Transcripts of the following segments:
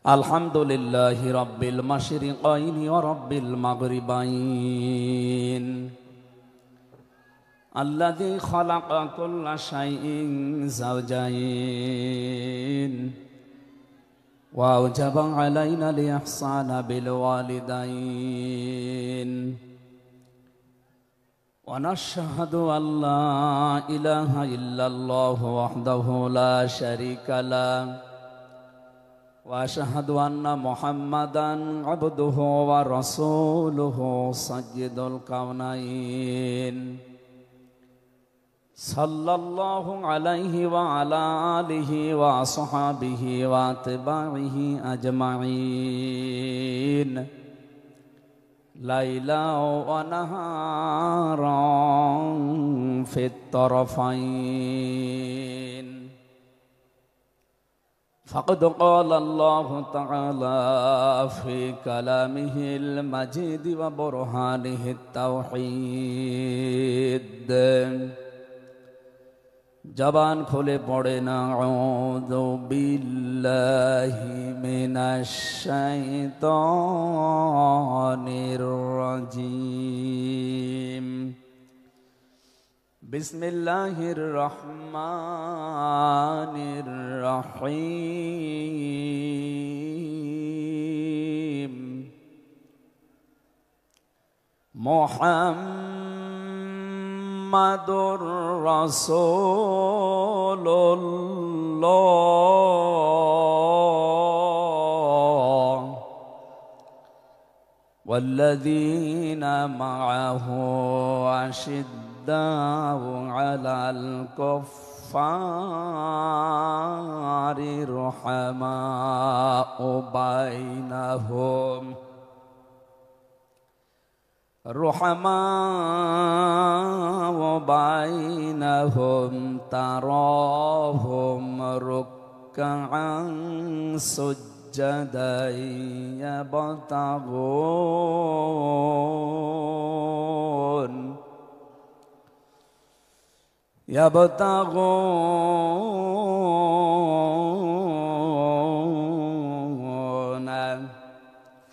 আলহামদুলিল্লাহি রাব্বিল মাশরিকাইনি ওয়া রাব্বিল মাগরিবাইন আল্লাযী খালাকা কুল্লা শাইইন যাওজাইন ওয়া আওজাবা আলাইনাল ইহসানা বিল ওয়ালিদাইন ওয়া নাশহাদু আল্লা ইলাহা ইল্লাল্লাহু ওয়াহদাহু লা শারীকা লাহু وأشهد أن محمدًا عبده ورسوله سيد الكونين صلى الله عليه وعلى آله وصحبه وأتباعه أجمعين ليلا ونهارا في الطرفين فقد قال الله تعالى في كلامه المجيد وبرهانه التوحيد জবান খুলে পড়েন আউযু বিল্লাহি মিনাশ শাইতানির রাজীম বিসমিল্লাহির রহমানির রহিম মুহাম্মাদুর রাসূলুল্লাহ ওয়াল্লাযীনা মাআহু আশিদ্দাউ আলাল কুফফারি রুহামাউ বাইনাহুম তারাহুম রুকআন সুজ্জাদান يبتغون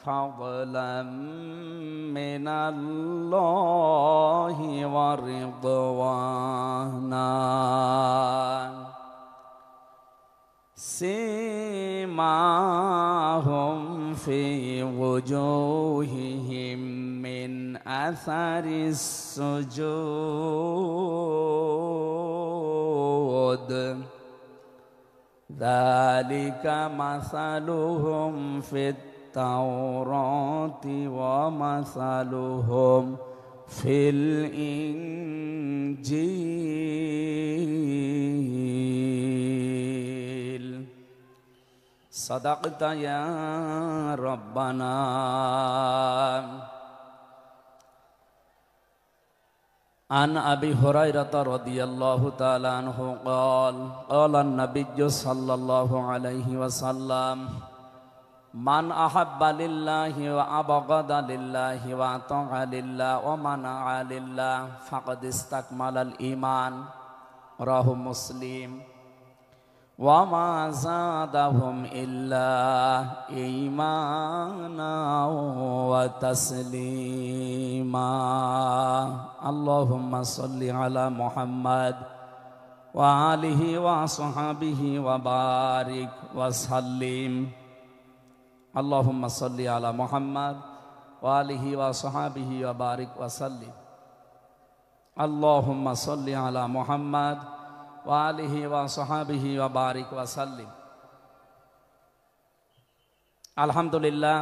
فضلا من الله ورضوانا سيماهم في وجوههم من أثر السجود ذلك مثلهم في التوراة ومثلهم في الإنجيل صدقت يا ربنا عن أبي هريرة رضي الله تعالى عنه قال قال النبي صلى الله عليه وسلم من أحب لله وأبغض لله وأطاع لله ومنع لله فقد استكمل الإيمان رواه مسلم وما زادهم إلا إيمانا وتسليما اللهم صل على محمد وآله وصحبه وبارك وسلم اللهم صل على محمد وآله وصحبه وبارك وسلم اللهم صل على محمد وآله وصحبه وبارك وسلم আলহামদুলিল্লাহ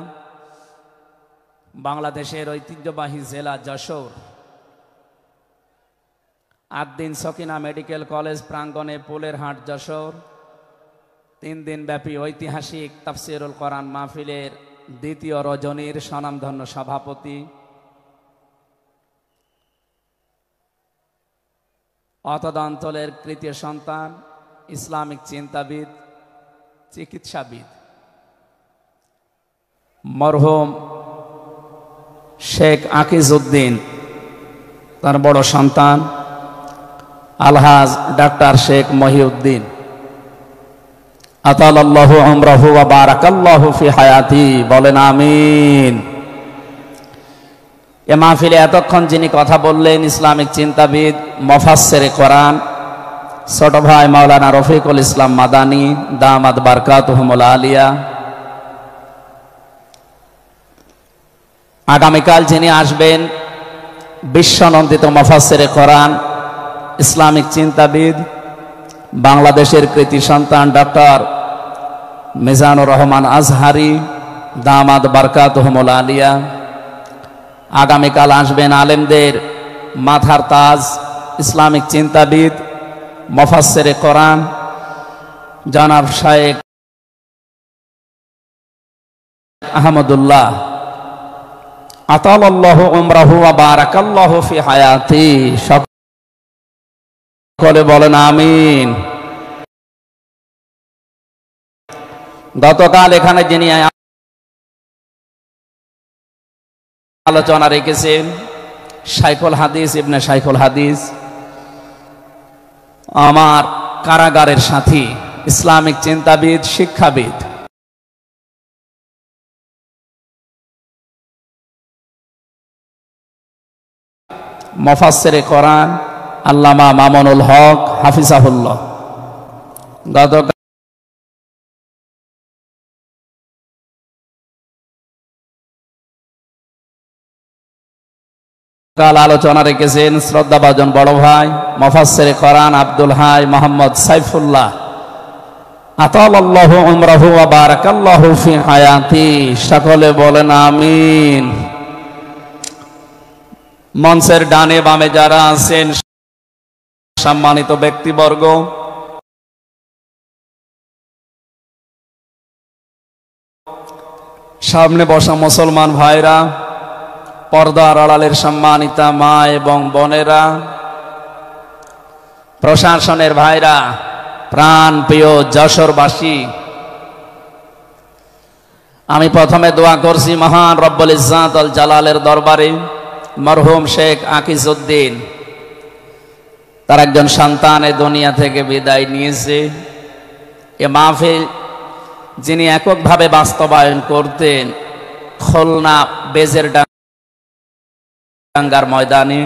বাংলাদেশের ঐতিহ্যবাহী জেলা যশোর আদ্দিন সকিনা মেডিকেল কলেজ প্রাঙ্গণে পোলের হাট যশোর 3 দিন ব্যাপী ঐতিহাসিক তাফসিরুল কোরআন মাহফিলের দ্বিতীয় রজনীর স্বনামধন্য সভাপতি অন্তরের তৃতীয় সন্তান ইসলামিক চিন্তাবিদ চিকিৎসাবিদ মরহুম শেখ আকিজউদ্দিন তার বড় সন্তান আলহাজ ডাক্তার শেখ মহিউদ্দিন আতালাল্লাহু উমরাহু ওয়া বারাকাল্লাহু ফি হায়াতি, বলেন আমিন। এ মাহফিলে এতক্ষণ যিনি কথা বললেন ইসলামিক চিন্তাবিদ, মুফাসসিরে কোরআন ছোট ভাই মাওলানা রফিকুল ইসলাম মাদানী দামাত বারকাতুহুমুল আলিয়া। আগামীকাল যিনি আসবেন বিশ্বনন্দিত মুফাসসিরে কোরআন, ইসলামিক চিন্তাবিদ, বাংলাদেশের কৃতি সন্তান ডক্টর মিজানুর রহমান আজহারি দামাত বারকাতুহুমুল আলিয়া। আগামীকাল আসবেন আলেমদের মাথার তাজ, ইসলামিক চিন্তাবিদ, মুফাসসিরে কোরআন জনাব শায়েখ আহমদুল্লাহ আতালাল্লাহু উমরাহু ওয়া বারাকাল্লাহু ফি হায়াতি। সকলে বলেন আমিন। গতকাল এখানে যিনি আলোচনা রেখেছেন শাইখুল হাদিস ইবনে শাইখুল হাদিস, আমার কারাগারের সাথী, ইসলামিক চিন্তাবিদ, শিক্ষাবিদ। মুফাসসিরে কোরআন আল্লামা মামুনুল হক হাফিজাহুল্লাহ। কাল আলোচনা রেখেছেন শ্রদ্ধাভাজন বড় ভাই মুফাসসিরে কোরআন আব্দুল হাই মোহাম্মদ সাইফুল্লাহ আতালাল্লাহু উমরাহু ওয়া বারাকাল্লাহু ফি হায়াতি। সকলে বলেন আমিন। মঞ্চের ডানে বামে যারা আছেন সম্মানিত ব্যক্তিবর্গ, সামনে বসা মুসলমান ভাইরা, পর্দার আড়ালের সম্মানিতা মা এবং বোনেরা, প্রশাসনের ভাইরা, প্রাণ প্রিয় যশোরবাসী, আমি প্রথমে দোয়া করছি মহান রব্বুল ইজ্জাত আল জালালের দরবারে মরহুম শেখ আকিজউদ্দিন, তার একজন সন্তান এই দুনিয়া থেকে বিদায় নিয়েছে। এ মাহফিল যিনি এককভাবে বাস্তবায়ন করতেন খুলনা বেজের ডাঙ্গার ময়দানে,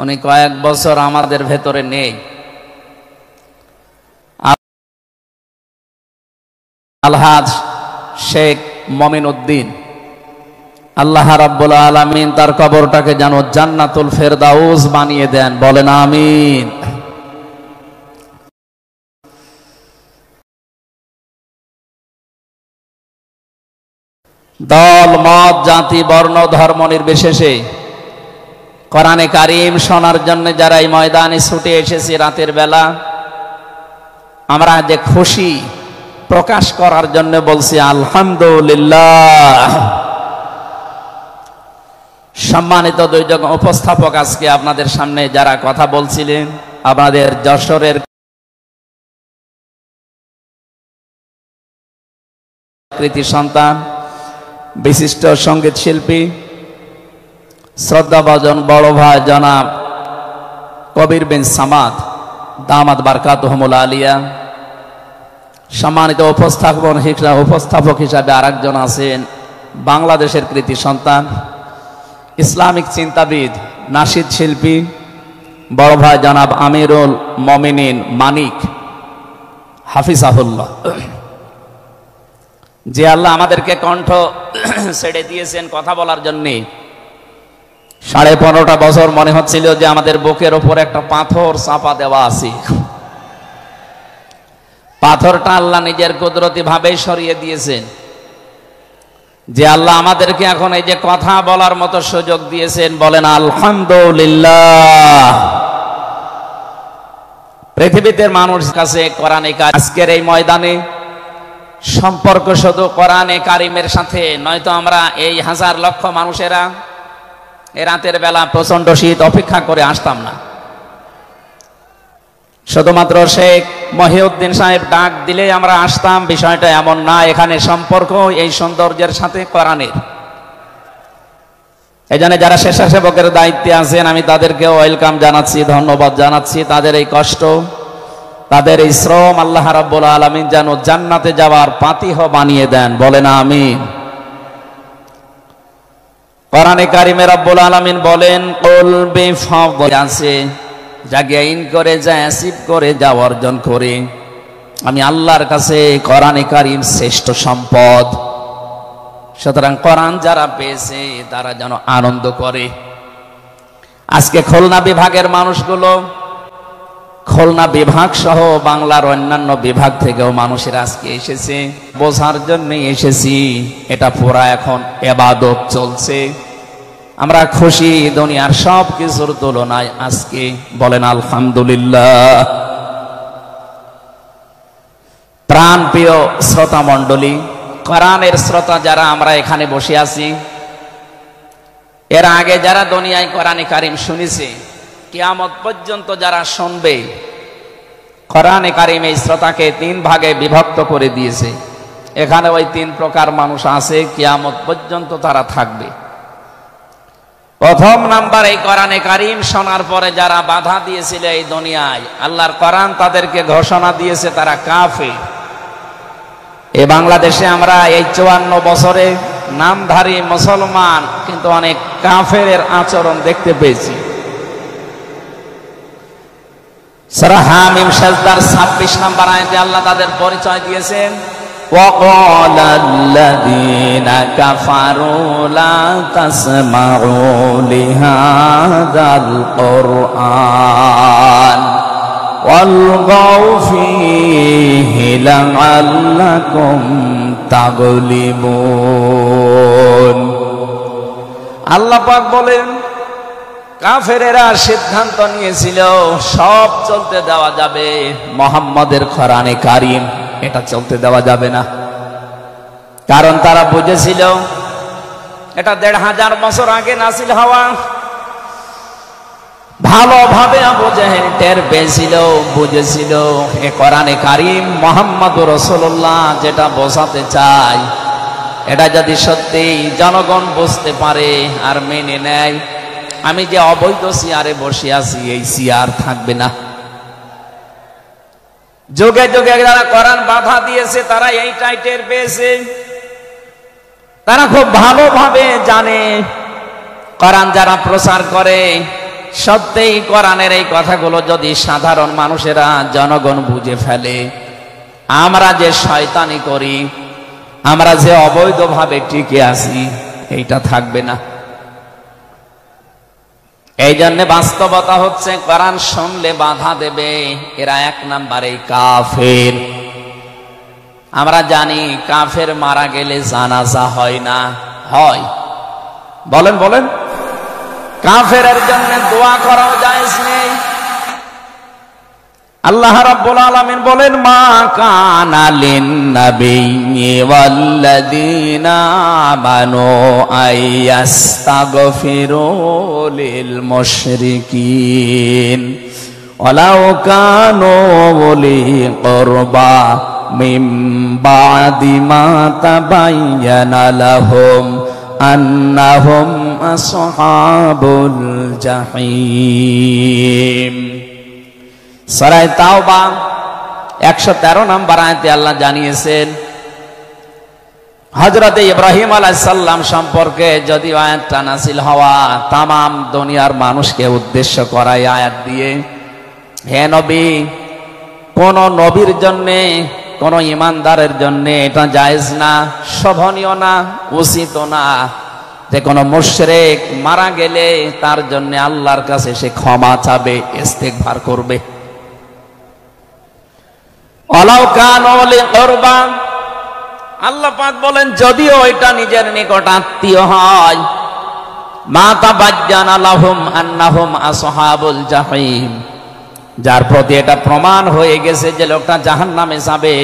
উনি কয়েক বছর আমাদের ভেতরে নেই। আলহাজ শেখ মমিন উদ্দিন, আল্লাহ রাব্বুল আলামিন তার কবরটাকে যেন জান্নাতুল ফেরদাউস বানিয়ে দেন, বলেন আমিন। দল মত জাতি বর্ণ ধর্ম নির্বিশেষে কোরআনে কারীম শোনার জন্য যারা এই ময়দানে ছুটে এসেছে রাতের বেলা, আমরা যে খুশি প্রকাশ করার জন্য বলছি আলহামদুলিল্লাহ। সম্মানিত দুইজন উপস্থাপক, আজকে আপনাদের সামনে যারা কথা বলছিলেন, আপনাদের যশোরের কৃতি সন্তান, বিশিষ্ট সঙ্গীত শিল্পী, শ্রদ্ধাভাজন বড় ভাই জনাব কবির বিন সামাদ দামাত বারকাতুহুমুল আলিয়া। সম্মানিত উপস্থাপক হিসাবে আরেকজন আছেন বাংলাদেশের কৃতি সন্তান, ইসলামিক চিন্তাবিদ, নাশিদ শিল্পী বড় ভাই জনাব আমিরুল মমিনিন মানিক হাফিজাহুল্লাহ। যে আল্লাহ আমাদেরকে কণ্ঠ ছেড়ে দিয়েছেন কথা বলার জন্যে, 15.5 বছর মনে হচ্ছিল যে আমাদের বুকের ওপর একটা পাথর চাপা দেওয়া আছে। পাথরটা আল্লাহ নিজের কুদরতি ভাবে সরিয়ে দিয়েছেন। যে আল্লাহ আমাদেরকে এখন এই যে কথা বলার মতো সুযোগ দিয়েছেন, বলেন আলহামদুলিল্লাহ। পৃথিবীতে মানুষ কাছে কোরআনে কারীম, আজকের এই ময়দানে সম্পর্ক শুধু কোরআনে কারীমের সাথে, নয়তো আমরা এই হাজার লক্ষ মানুষেরা এই রাতের বেলা প্রচন্ড শীত অপেক্ষা করে আসতাম না। শুধুমাত্র শেখ মহিউদ্দিন সাহেব ডাক দিলেই আমরা আসতাম, বিষয়টা এমন না। এখানে সম্পর্ক এই সৌন্দর্যের সাথে কোরআনের। এই জন্য যারা স্বেচ্ছাসেবকের দায়িত্বে আছেন, আমি তাদেরকেও ওয়েলকাম জানাচ্ছি, ধন্যবাদ জানাচ্ছি। তাদের এই কষ্ট তাদের এই শ্রম আল্লাহ রাব্বুল আলামিন যেন জান্নাতে যাওয়ার পাতিহ বানিয়ে দেন, বলেন আমিন। কোরআনে কারিমে রাব্বুল আলামিন বলেন, কুল বিফাদলি আছে যা গেইন করে, যা অ্যাচিভ করে, যা অর্জন করে, আমি আল্লাহর কাছে কোরআনে কারিম শ্রেষ্ঠ সম্পদ। সুতরাং কোরআন যারা পেয়েছে তারা যেন আনন্দ করে। আজকে খুলনা বিভাগের মানুষগুলো, খুলনা বিভাগ সহ বাংলার অন্যান্য বিভাগ থেকেও মানুষের আজকে এসেছে, বোঝার জন্য এসেছি এটা পুরা এখন ইবাদত চলছে। আমরা খুশি দুনিয়ার সব কিছুর তুলনায় আজকে, বলেন আলহামদুলিল্লাহ। প্রাণ প্রিয় শ্রোতা মণ্ডলী, কোরআনের শ্রোতা যারা আমরা এখানে বসে আছি, এর আগে যারা দুনিয়ায় কোরআনে কারিম শুনেছে, কিয়ামত পর্যন্ত যারা শুনবে, কোরআনে কারিম এই শ্রোতাকে 3 ভাগে বিভক্ত করে দিয়েছে। এখানে ওই 3 প্রকার মানুষ আছে, কিয়ামত পর্যন্ত তারা থাকবে। প্রথম নাম্বার, এই কোরআনে কারিম শোনার পরে যারা বাধা দিয়েছিল এই দুনিয়ায়, আল্লাহর কোরআন তাদেরকে ঘোষণা দিয়েছে তারা কাফের। এই বাংলাদেশে আমরা এই 54 বছরে নামধারী মুসলমান, কিন্তু অনেক কাফেরের আচরণ দেখতে পেয়েছি। সূরা হামিম সাজদার 26 নম্বর আয়াতে আল্লাহ তাদের পরিচয় দিয়েছেন, وَقَالَ الَّذِينَ كَفَرُوا لَا تَسْمَعُوا لِهَذَا الْقُرْآنِ وَالْغَوْا فِيهِ لَعَلَّكُمْ تَغْلِبُونَ। আল্লাহ পাক বলেন, কাফেরেরা সিদ্ধান্ত নিয়েছিল সব চলতে দেওয়া যাবে, মুহাম্মাদের কোরআনে কারিম এটা চলতে দেওয়া যাবে না। কারণ তারা বুঝেছিল এটা 1500 বছর আগে নাযিল হওয়া। ভালোভাবে আবু জেহেল টের পেয়েছিল, বুঝেছিল এ কোরআনে কারিম মুহাম্মদুর রাসূলুল্লাহ যেটা বোঝাতে চায়, এটা যদি সত্যি জনগণ বুঝতে পারে আর মেনে নেয়, আমি যে অবৈধ চেয়ারে বসে আছি এই চেয়ার থাকবে না। যুগে যুগে যারা কোরআন বাধা দিয়েছে তারা এইটাই টের পেয়েছে। তারা খুব ভালোভাবে জানে কোরআন যারা প্রচার করে, সত্যিই কোরআনের এই কথাগুলো যদি সাধারণ মানুষেরা, জনগণ বুঝে ফেলে, আমরা যে শয়তানি করি, আমরা যে অবৈধভাবে টিকে আছি, এইটা থাকবে না। এই জন্য বাস্তবতা হচ্ছে কোরআন শুনলে বাধা দেবে এরা 1 নম্বরে কাফের। আমরা জানি কাফের মারা গেলে জানাজা হয় না, হয়? বলেন বলেন। কাফেরের জন্য দোয়া করাও জায়েজ নেই। আল্লাহ রাব্বুল আলামিন বলেন, মা কানা লিন-নাবিয়্যি ওয়াল্লাযীনা আমানু আইয়াস্তাগফিরু লিল মুশরিকিন ওয়ালাউ কানু উলি কুরবা মিন বা'দি মা তাবায়্যানা লাহুম আন্নাহুম আসহাবুল জাহিম। সূরা তাওবা 113 নম্বর আয়াতে আল্লাহ জানিয়েছেন, হযরত ইব্রাহিম আলাইহিস সালাম সম্পর্কে যদি আয়াতটা নাযিল হওয়া, তাম দুনিয়ার মানুষকে উদ্দেশ্য করায় আয়াত দিয়ে, হে নবী, কোন নবীর জন্য, কোন ইমানদারের জন্য এটা জায়েজ না, শোভনীয় না, উচিত না যে কোন মুশরিক মারা গেলে তার জন্য আল্লাহর কাছে সে ক্ষমা চাবে, ইস্তিগফার করবে। ওয়ালাউ কানু লি কুরবা, আল্লাহ পাক বলেন যদিও এটা নিজের নিকট আত্মীয় হয়, মা তাবায়্যানা লাহুম আন্নাহুম আসহাবুল জাহিম, যার প্রতি এটা প্রমাণ হয়ে গেছে যে লোকটা জাহান্নামে যাবে,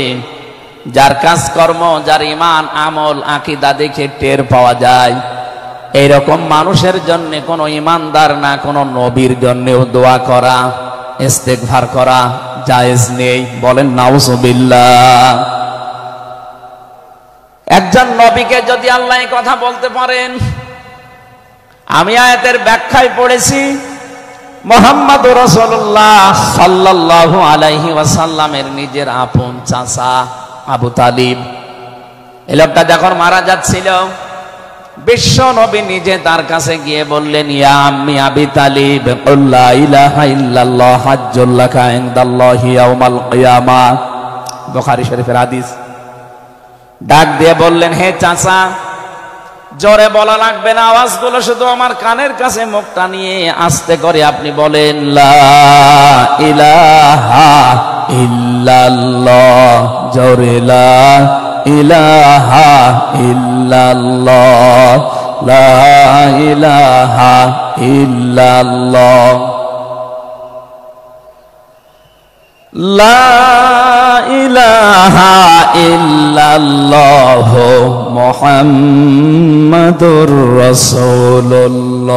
যার কাজকর্ম, যার ঈমান, আমল, আকীদা দেখে টের পাওয়া যায়, এইরকম মানুষের জন্য কোন ইমানদার না কোন নবীর জন্যও দোয়া করা, ইস্তিগফার করা জায়েজ নেই। বলেন নাউজুবিল্লাহ। একজন নবীকে যদি আল্লাহ এই কথা বলতে পারেন, আমি আয়াতের ব্যাখ্যায় পড়েছি, মুহাম্মদুর রাসূলুল্লাহ সাল্লাল্লাহু আলাইহি ওয়াসাল্লামের নিজের আপন চাচা আবু তালিব, এই লোকটা যখন মারা যাচ্ছিল বিশ্ব নবী নিজে তার কাছে গিয়ে বললেন, ইয়া আম্মি আবি তালিব কুল লা ইলাহা ইল্লাল্লাহ হাজ্জুল লাকা ইনদাল্লাহি ইয়াউমাল কিয়ামাহ, বুখারী শরীফের হাদিস। ডাক দিয়ে বললেন, হে চাচা, জোরে বলা লাগবে না, আওয়াজগুলো শুধু আমার কানের কাছে মুখটা নিয়ে আস্তে করে আপনি বলেন, লা ইলাহা ইল্লাল্লাহ, জোরে লা ইলাহা ইল্লাল্লাহ, লা ইলাহা ইল্লাল্লাহ, লা ইলাহা ইল্লাল্লাহ মুহাম্মাদুর রাসূলুল্লাহ।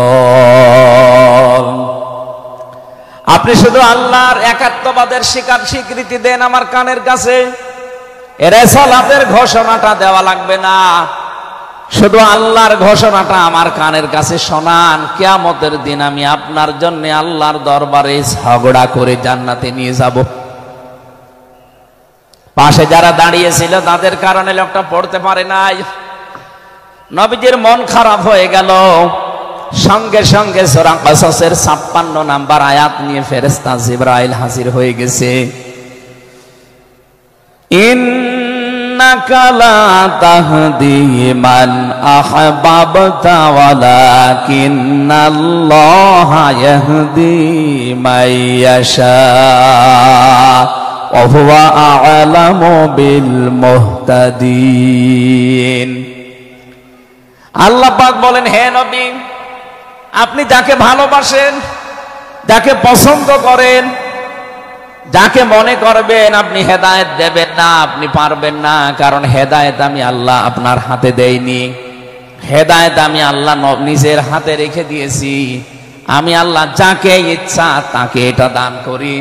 আপনি শুধু আল্লাহর একাত্মবাদের স্বীকৃতি দেন আমার কানের কাছে, এর সালাতের ঘোষণাটা দেওয়া লাগবে না, শুধু আল্লাহর ঘোষণাটা আমার কানের কাছে শোনান। কিয়ামতের দিন আমি আপনার জন্য আল্লাহর দরবারে ঝগড়া করে জান্নাতে নিয়ে যাব। পাশে যারা দাঁড়িয়েছিল তাদের কারণে লোকটা পড়তে পারে নাই। নবীজির মন খারাপ হয়ে গেল। সঙ্গে সঙ্গে সূরা কসসের ৫৬ নাম্বার আয়াত নিয়ে ফেরেশতা জিবরাইল হাজির হয়ে গেছে। ইন্নাকা লা তাহদি মান আহবাবতা ওয়ালাকিন্নাল্লাহা ইয়াহদি মান ইয়াশা ওয়া হুয়া আ'লামু বিল মুহতাদিন। আল্লাহ পাক বলেন, হে নবী, আপনি যাকে ভালোবাসেন, যাকে পছন্দ করেন, যাকে মনে করবেন আপনি হেদায়েত দেবেন না, আপনি পারবেন না, কারণ হেদায়েত আমি আল্লাহ আপনার হাতে দেইনি। হেদায়েত আমি আল্লাহ নিজের হাতে রেখে দিয়েছি। আমি আল্লাহ যাকে ইচ্ছা তাকে এটা দান করি,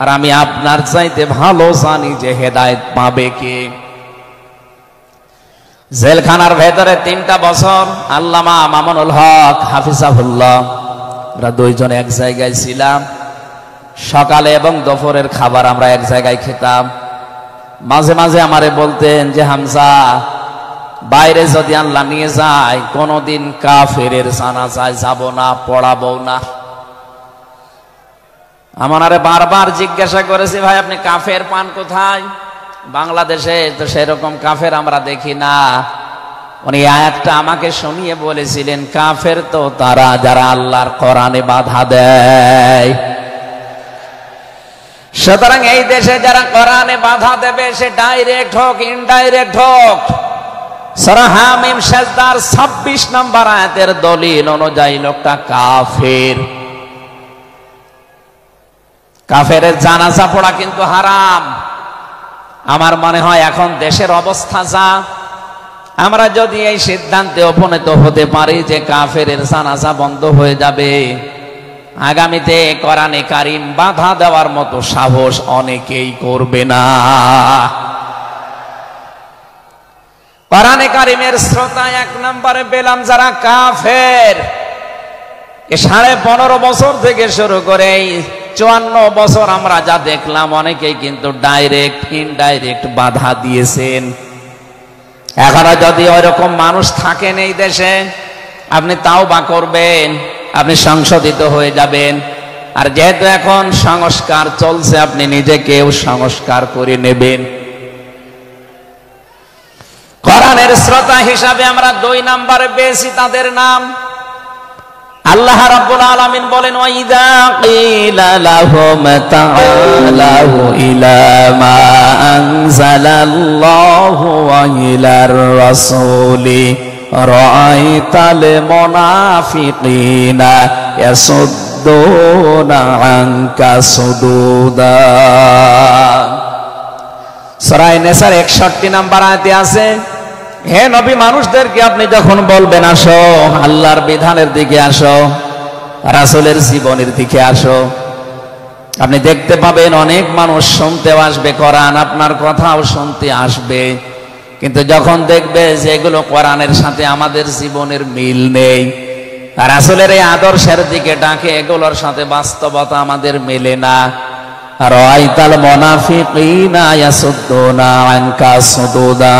আর আমি আপনার চাইতে ভালো জানি যে হেদায়েত পাবে কে। জেলখানার ভেতরে ৩টা বছর আল্লামা মামুনুল হক হাফিজাহুল্লাহ, আমরা দুইজন এক জায়গায় ছিলাম। সকালে এবং দুপুরের খাবার আমরা এক জায়গায় খেতাম। মাঝে মাঝে আমারে বলতেন যে, হামজা, বাইরে যদি আল্লাহ নিয়ে যায় কোনদিন কাফেরের জানাজায় যাব না, পড়াবো না। আমারে বারবার জিজ্ঞাসা করেছি, ভাই আপনি কাফের পান কোথায়? বাংলাদেশে তো সেরকম কাফের আমরা দেখি না। উনি আয়াতটা আমাকে শুনিয়ে বলেছিলেন, কাফের তো তারা যারা আল্লাহর কোরআনে বাধা দেয়। সুতরাং এই দেশে যারা কোরআনে বাধা দেবে, সে ডাইরেক্ট হোক ইনডাইরেক্ট হোক, সূরা হামিম সেজদার ২৬ নম্বর আয়াতের দলিল অনুযায়ী লোকটা কাফের। কাফেরের জানাজা পড়া কিন্তু হারাম। আমার মনে হয় এখন দেশের অবস্থা যা, আমরা যদি এই সিদ্ধান্তে উপনীত হতে পারি যে কাফেরের জানাজা বন্ধ হয়ে যাবে, আগামীতে কোরআনে কারীম বাধা দেওয়ার মতো সাহস অনেকেই করবে না। কোরআনে কারীমের শ্রোতা ১ নম্বরে পেলাম যারা কাফের। ১৫.৫ বছর থেকে শুরু করে ৫৪ বছর আমরা যা দেখলাম, অনেকেই কিন্তু ডাইরেক্ট ইনডাইরেক্ট বাধা দিয়েছেন। এখনো যদি ওইরকম মানুষ থাকেন এই দেশে, আপনি তাওবা করবেন, আপনি সংশোধিত হয়ে যাবেন। আর যেহেতু এখন সংস্কার চলছে, আপনি নিজেকেও সংস্কার করে নেবেন। কোরআনের শ্রোতা হিসাবে আমরা ২ নম্বরে পেয়েছি তাদের নাম। আল্লাহ রাব্বুল আলামিন বলেন, ওয়াইদা কিলা লাহুম তাআলাউ ইলা মা আনজালাল্লাহু ওয়া ইলার রাসূলি রাআইতাল মুনাফিকিনা ইয়াসুদ্দুনা আনকা সুদুদা। সূরা নিসার ৬১ নম্বর আয়াতে আছে, হে নবী, মানুষদেরকে আপনি যখন বলবেন আসো আল্লাহর বিধানের দিকে আসো, রাসূলের জীবনের দিকে আসো, আপনি দেখতে পাবেন অনেক মানুষ শুনতেও আসবে কোরআন, আপনার কথাও শুনতে আসবে, কিন্তু যখন দেখবে যে এগুলো কোরআনের সাথে আমাদের জীবনের মিল নেই, রাসূলের এই আদর্শের দিকে ডাকে, এগুলোর সাথে বাস্তবতা আমাদের মেলে না। রাআইতাল মুনাফিকিনা ইয়াসুদ্দুনা আনকা সুদুদা,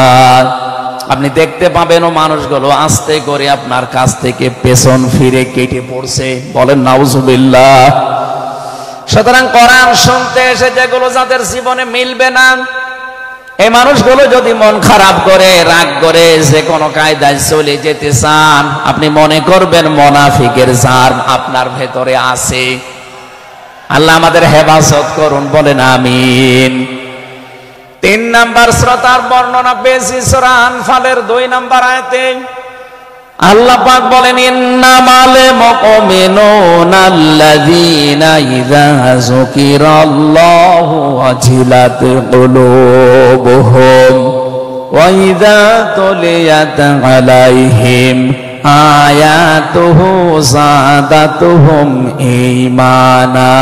আপনি দেখতে পাবেন ও মানুষগুলো আস্তে করে আপনার কাছ থেকে পেছন ফিরে কেটে পড়ছে। বলেন নাউজুবিল্লাহ। সুতরাং কোরআন শুনতে এসে যেগুলো যাদের জীবনে মিলবে না, এই মানুষগুলো যদি মন খারাপ করে, রাগ করে, যে কোনো কায়দায় চলে যেতে চান, আপনি মনে করবেন মুনাফিকের জার আপনার ভেতরে আছে। আল্লাহ আমাদের হেফাজত করুন, বলেন আমিন। 3 নাম্বার শ্রোতার বর্ণনা পেয়েছি সূরা আনফালের 2 নাম্বার আয়াতে। আল্লাহ পাক বলেন, ইন্নামাল মুমিনুনা আল্লাযীনা ইযা যুকিরাল্লাহু ওয়াজিলাত কুলুবুহুম ওয়া ইযা তুলিয়াত আলাইহিম আয়াতুহু যাদাতুহুম ঈমানা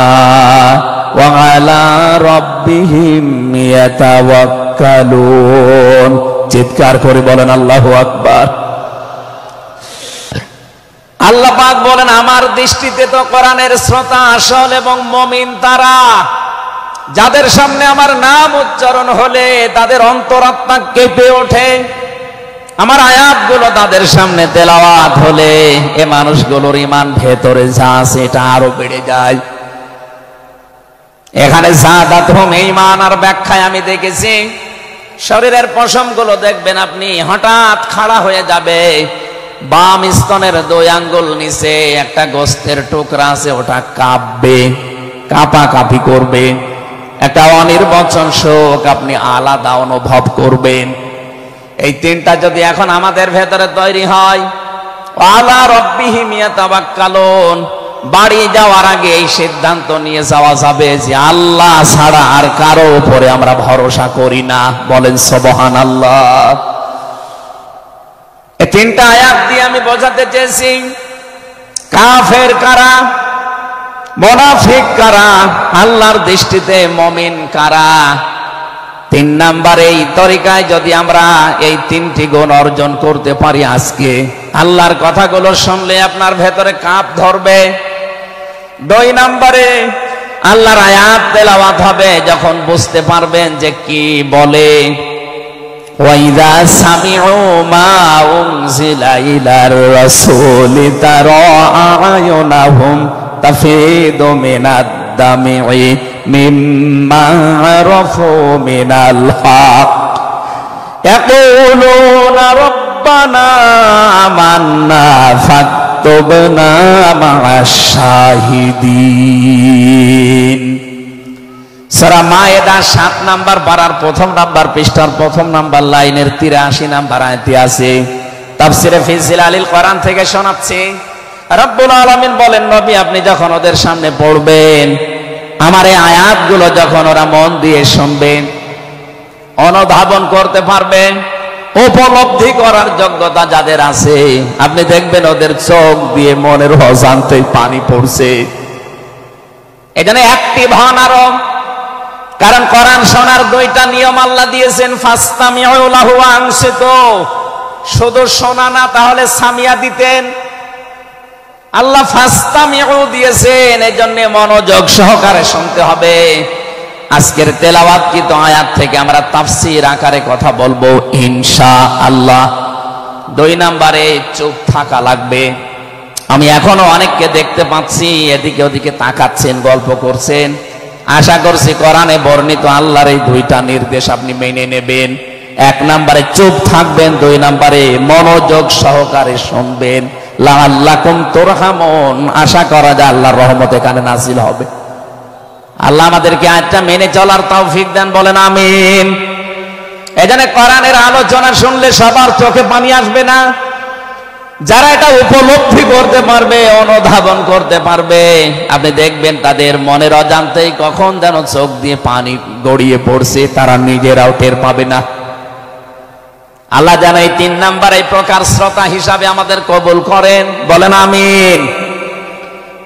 ওয়া আলা রাব্বিহিম ইয়াতাওয়াক্কালুন। চিৎকার করে বলেন আল্লাহু আকবার। আল্লাহ পাক বলেন, আমার দৃষ্টিতে তো কোরআনের শ্রোতা আসল এবং মুমিন তারা, যাদের সামনে আমার নাম উচ্চারণ হলে তাদের অন্তরাত্মা কেঁপে ওঠে, আমার আয়াতগুলো তাদের সামনে তেলাওয়াত হলে এ মানুষগুলোর ঈমান ভেতরে যা আছে এটা আরো বেড়ে যায়। এখানে যাদাতুহুম ঈমানার ব্যাখ্যায় আমি দেখেছি, শরীরের পশমগুলো দেখবেন আপনি হঠাৎ খাড়া হয়ে যাবে, বাম স্তনের 2 আঙ্গুল নিচে একটা গোস্তের টুকরা আছে, ওটা কাঁপবে, কাঁপাকাঁপি করবে, একটা অনির্বচন শোক আপনি আলাদা অনুভব করবেন। এই 3টা যদি এখন আমাদের ভেতরে তৈরি হয়, আলা রাব্বিহিম ইয়াতাওয়াক্কালুন, বাড়ি যাওয়ার আগে এই সিদ্ধান্ত নিয়ে যাওয়া যাবে যে আল্লাহ ছাড়া আর কারো উপরে আমরা ভরসা করি না। বলেন সুবহানাল্লাহ। এই 3টা আয়াত দিয়ে আমি বোঝাতে চেয়েছি কাফের কারা, মুনাফিক কারা, আল্লাহর দৃষ্টিতে মুমিন কারা। 3 নাম্বার এই তরিকায় যদি আমরা এই 3টি গুণ অর্জন করতে পারি, আজকে আল্লাহর কথাগুলো শুনলে আপনার ভেতরে কাঁপ ধরবে। 2 নাম্বারে আল্লাহর আয়াত তেলাওয়াত হবে, যখন বুঝতে পারবেন যে কি বলে, ওয়াইদা সামিউ মা উনজিলা ইলার রাসূলি তারা আয়ুনাহুম তাফিদু মিনাদ দামি মিম্মা আরাফু মিনাল হক ইয়াকুলুনা রাব্বানা আমান্না ফাকতুবনা মা'আশ শাহিদিন। সূরা মায়েদা 7 নাম্বার পারার 1 নাম্বার পৃষ্ঠার 1 নাম্বার লাইনের 83 নাম্বার আয়াতে আছে। তাফসিরে ফি জিলালিল কোরআন থেকে শোনাচ্ছি, রব্বুল আলামিন বলেন, নবী আপনি যখন ওদের সামনে পড়বেন, আমার এই আয়াতগুলো যখন ওরা মন দিয়ে শুনবেন, অনুধাবন করতে পারবেন, উপলব্ধি করার যোগ্যতা যাদের আছে, আপনি দেখবেন ওদের চোখ দিয়ে মনের অজান্তেই পানি পড়ছে। এজন্য অ্যাক্টিভ হন আরো, কারণ কোরআন শোনার 2টা নিয়ম আল্লাহ দিয়েছেন, ফাসতামিউ লাহু ওয়া আনসিতু। শুধু শোনা না, তাহলে সামিয়া দিতেন। আল্লাহ ফাসতামিউ দিয়েছেন, এজন্য মনোযোগ সহকারে শুনতে হবে। আজকের তেলাওয়াতকৃত আয়াত থেকে আমরা তাফসীর আকারে কথা বলবো ইনশাআল্লাহ। 2 নাম্বারে চুপ থাকা লাগবে। আমি এখনো অনেককে দেখতে পাচ্ছি এদিকে ওদিকে তাকাচ্ছেন, গল্প করছেন। আশা করছি কোরআনে বর্ণিত আল্লাহর এই 2টা নির্দেশ আপনি মেনে নেবেন। 1 নাম্বারে চুপ থাকবেন, 2 নাম্বারে মনোযোগ সহকারে শুনবেন। লাআল্লাকুম তুরহামুন, আশা করা যায় আল্লাহর রহমত এখানে নাযিল হবে। আল্লাহ আমাদেরকে আয়াতটা মেনে চলার তৌফিক দেন, বলেন আমিন। এজন্য কোরআনের আলোচনা শুনলে সবার চোখে পানি আসবে না। যারা এটা উপলব্ধি করতে পারবে, অনুধাবন করতে পারবে, আপনি দেখবেন তাদের মনের অজান্তেই কখন যেন চোখ দিয়ে পানি গড়িয়ে পড়ছে, তারা নিজেরাও টের পাবে না। আল্লাহ যেন এই 3 নাম্বার এই প্রকার শ্রোতা হিসাবে আমাদের কবুল করেন, বলেন আমিন।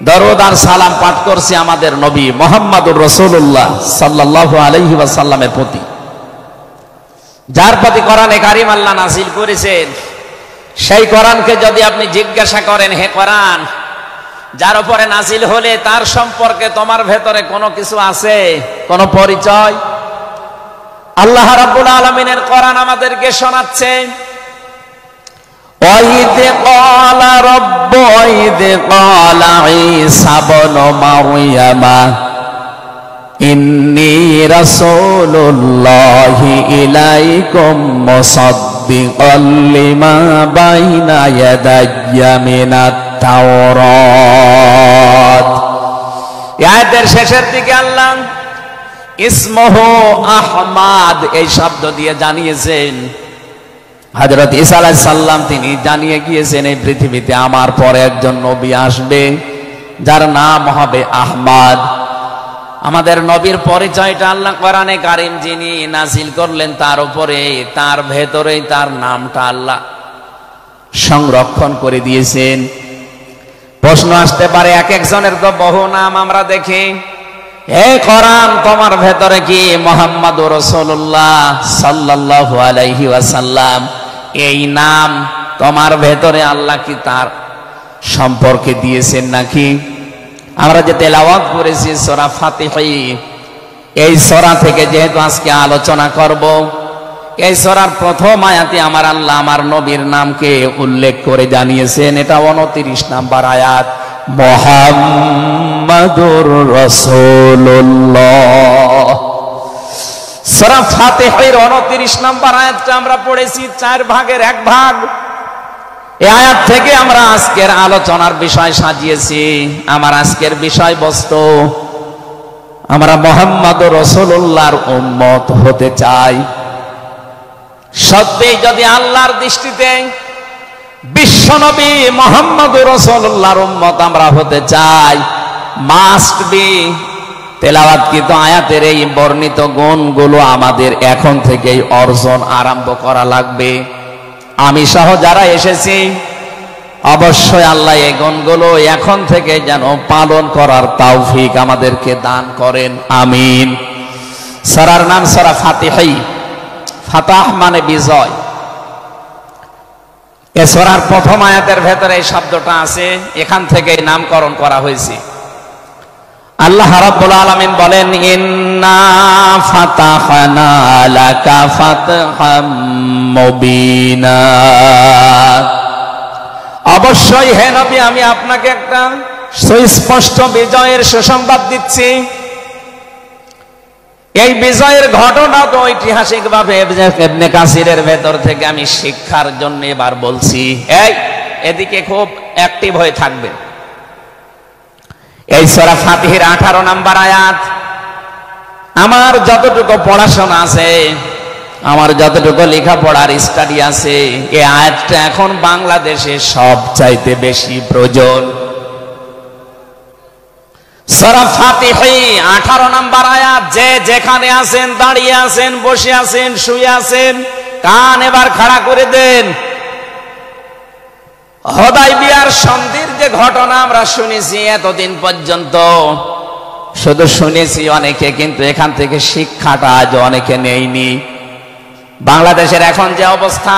দরুদ আর সালাম পাঠ করছি আমাদের নবী মুহাম্মদুর রাসূলুল্লাহ সাল্লাল্লাহু আলাইহি ওয়াসাল্লামের প্রতি, যার প্রতি কোরআনে কারীম আল্লাহ নাযিল করেছেন। সেই কোরআনকে যদি আপনি জিজ্ঞাসা করেন, হে কোরআন, যার উপরে নাজিল হলে তার সম্পর্কে তোমার ভেতরে কোনো কিছু আছে, কোনো পরিচয়? আল্লাহ রাব্বুল আলামিনের কোরআন আমাদেরকে শোনাচ্ছে, وَإِذْ قَالَ رَبُّ وَإِذْ قَالَ عِيسَى ابْنُ مَرْيَمَ إِنِّي رَسُولُ اللَّهِ إِلَيْكُمْ مُصَدِّقًا لِمَا بَيْنَ يَدَيَّ مِنَ التَّوْرَاةِ। আয়াতের শেষের দিকে আল্লাহ ইসমহু আহমাদ এই শব্দ দিয়ে জানিয়েছেন, হযরত ঈসা আলাইহিস সালাম তিনি জানিয়ে গিয়েছেন এই পৃথিবীতে আমার পরে একজন নবী আসবে যার নাম হবে আহমদ। আমাদের নবীর পরিচয়টা আল্লাহ কোরআনে কারীম যিনি নাজিল করলেন তার উপরে, তার ভেতরেই তার নামটা আল্লাহ সংরক্ষণ করে দিয়েছেন। প্রশ্ন আসতে পারে, এক একজনের তো বহু নাম আমরা দেখি, হে কোরআন তোমার ভেতরে কি মুহাম্মাদুর রাসূলুল্লাহ সাল্লাল্লাহু আলাইহি ওয়াসাল্লাম এই নাম তোমার ভেতরে আল্লাহ কি তার সম্পর্কে দিয়েছেন নাকি? আমরা যে তেলাওয়াত করেছি সূরা ফাতিহা, এই সূরা থেকে যেহেতু আজকে আলোচনা করব, এই সূরার প্রথম আয়াতে আমার আল্লাহ আমার নবীর নামকে উল্লেখ করে জানিয়েছেন। এটা 29 নাম্বার আয়াত, মুহাম্মাদুর রাসূলুল্লাহ। সূরা ফাতিহার 29 নাম্বার আয়াতটা আমরা পড়েছি 4 ভাগের 1 ভাগ। এই আয়াত থেকে আমরা আজকের আলোচনার বিষয় সাজিয়েছি। আমার আজকের বিষয়বস্তু, আমরা মুহাম্মাদুর রাসূলুল্লাহর উম্মত হতে চাই। সত্যি যদি আল্লাহর দৃষ্টিতে বিশ্বনবী মুহাম্মাদুর রাসূলুল্লাহর উম্মত আমরা হতে চাই, মাস্ট বি তেলাওয়াতকৃত আয়াতের এই বর্ণিত গুণগুলো আমাদের এখন থেকেই অর্জন আরম্ভ করা লাগবে। আমি সহ যারা এসেছি অবশ্যই আল্লাহ এই গুণগুলো এখন থেকে যেন পালন করার তৌফিক আমাদেরকে দান করেন, আমিন। সূরার নাম সূরা ফাতিহা, ফাতাহ মানে বিজয়। এই সূরার প্রথম আয়াতের ভেতরে এই শব্দটা আছে, এখান থেকে নামকরণ করা হয়েছে। আল্লাহ রাব্বুল আলামিন বলেন, ইন্না ফাতাহনা লাকা ফাতহাম মুবিনা। অবশ্যই হে নবী আমি আপনাকে একটা সুস্পষ্ট বিজয়ের সুসংবাদ দিচ্ছি। এই বিজয়ের ঘটনা তো ঐতিহাসিকভাবে ইবনে কাসিরের ভেতর থেকে আমি শিক্ষার জন্য এবার বলছি। এদিকে খুব অ্যাক্টিভ হয়ে থাকবে। এই সূরা ফাতিহার 18 নাম্বার আয়াত। আমার যতটুকু পড়াশোনা আছে, আমার যতটুকু লেখাপড়ার স্টাডি আছে, এই আয়াতটা এখন বাংলাদেশে সবচাইতে বেশি প্রয়োজন। সূরা ফাতিহা 18 নাম্বার আয়াত। যে যেখানে আছেন, দাঁড়িয়ে আছেন, বসে আছেন, শুয়ে আছেন, কান এবার খাড়া করে দেন। হুদায়বিয়ার সন্ধির যে ঘটনা আমরা শুনেছি এতদিন পর্যন্ত, শুধু শুনেছি অনেকে, কিন্তু এখান থেকে শিক্ষাটা আজ অনেকে নেয়নি। বাংলাদেশের এখন যে অবস্থা,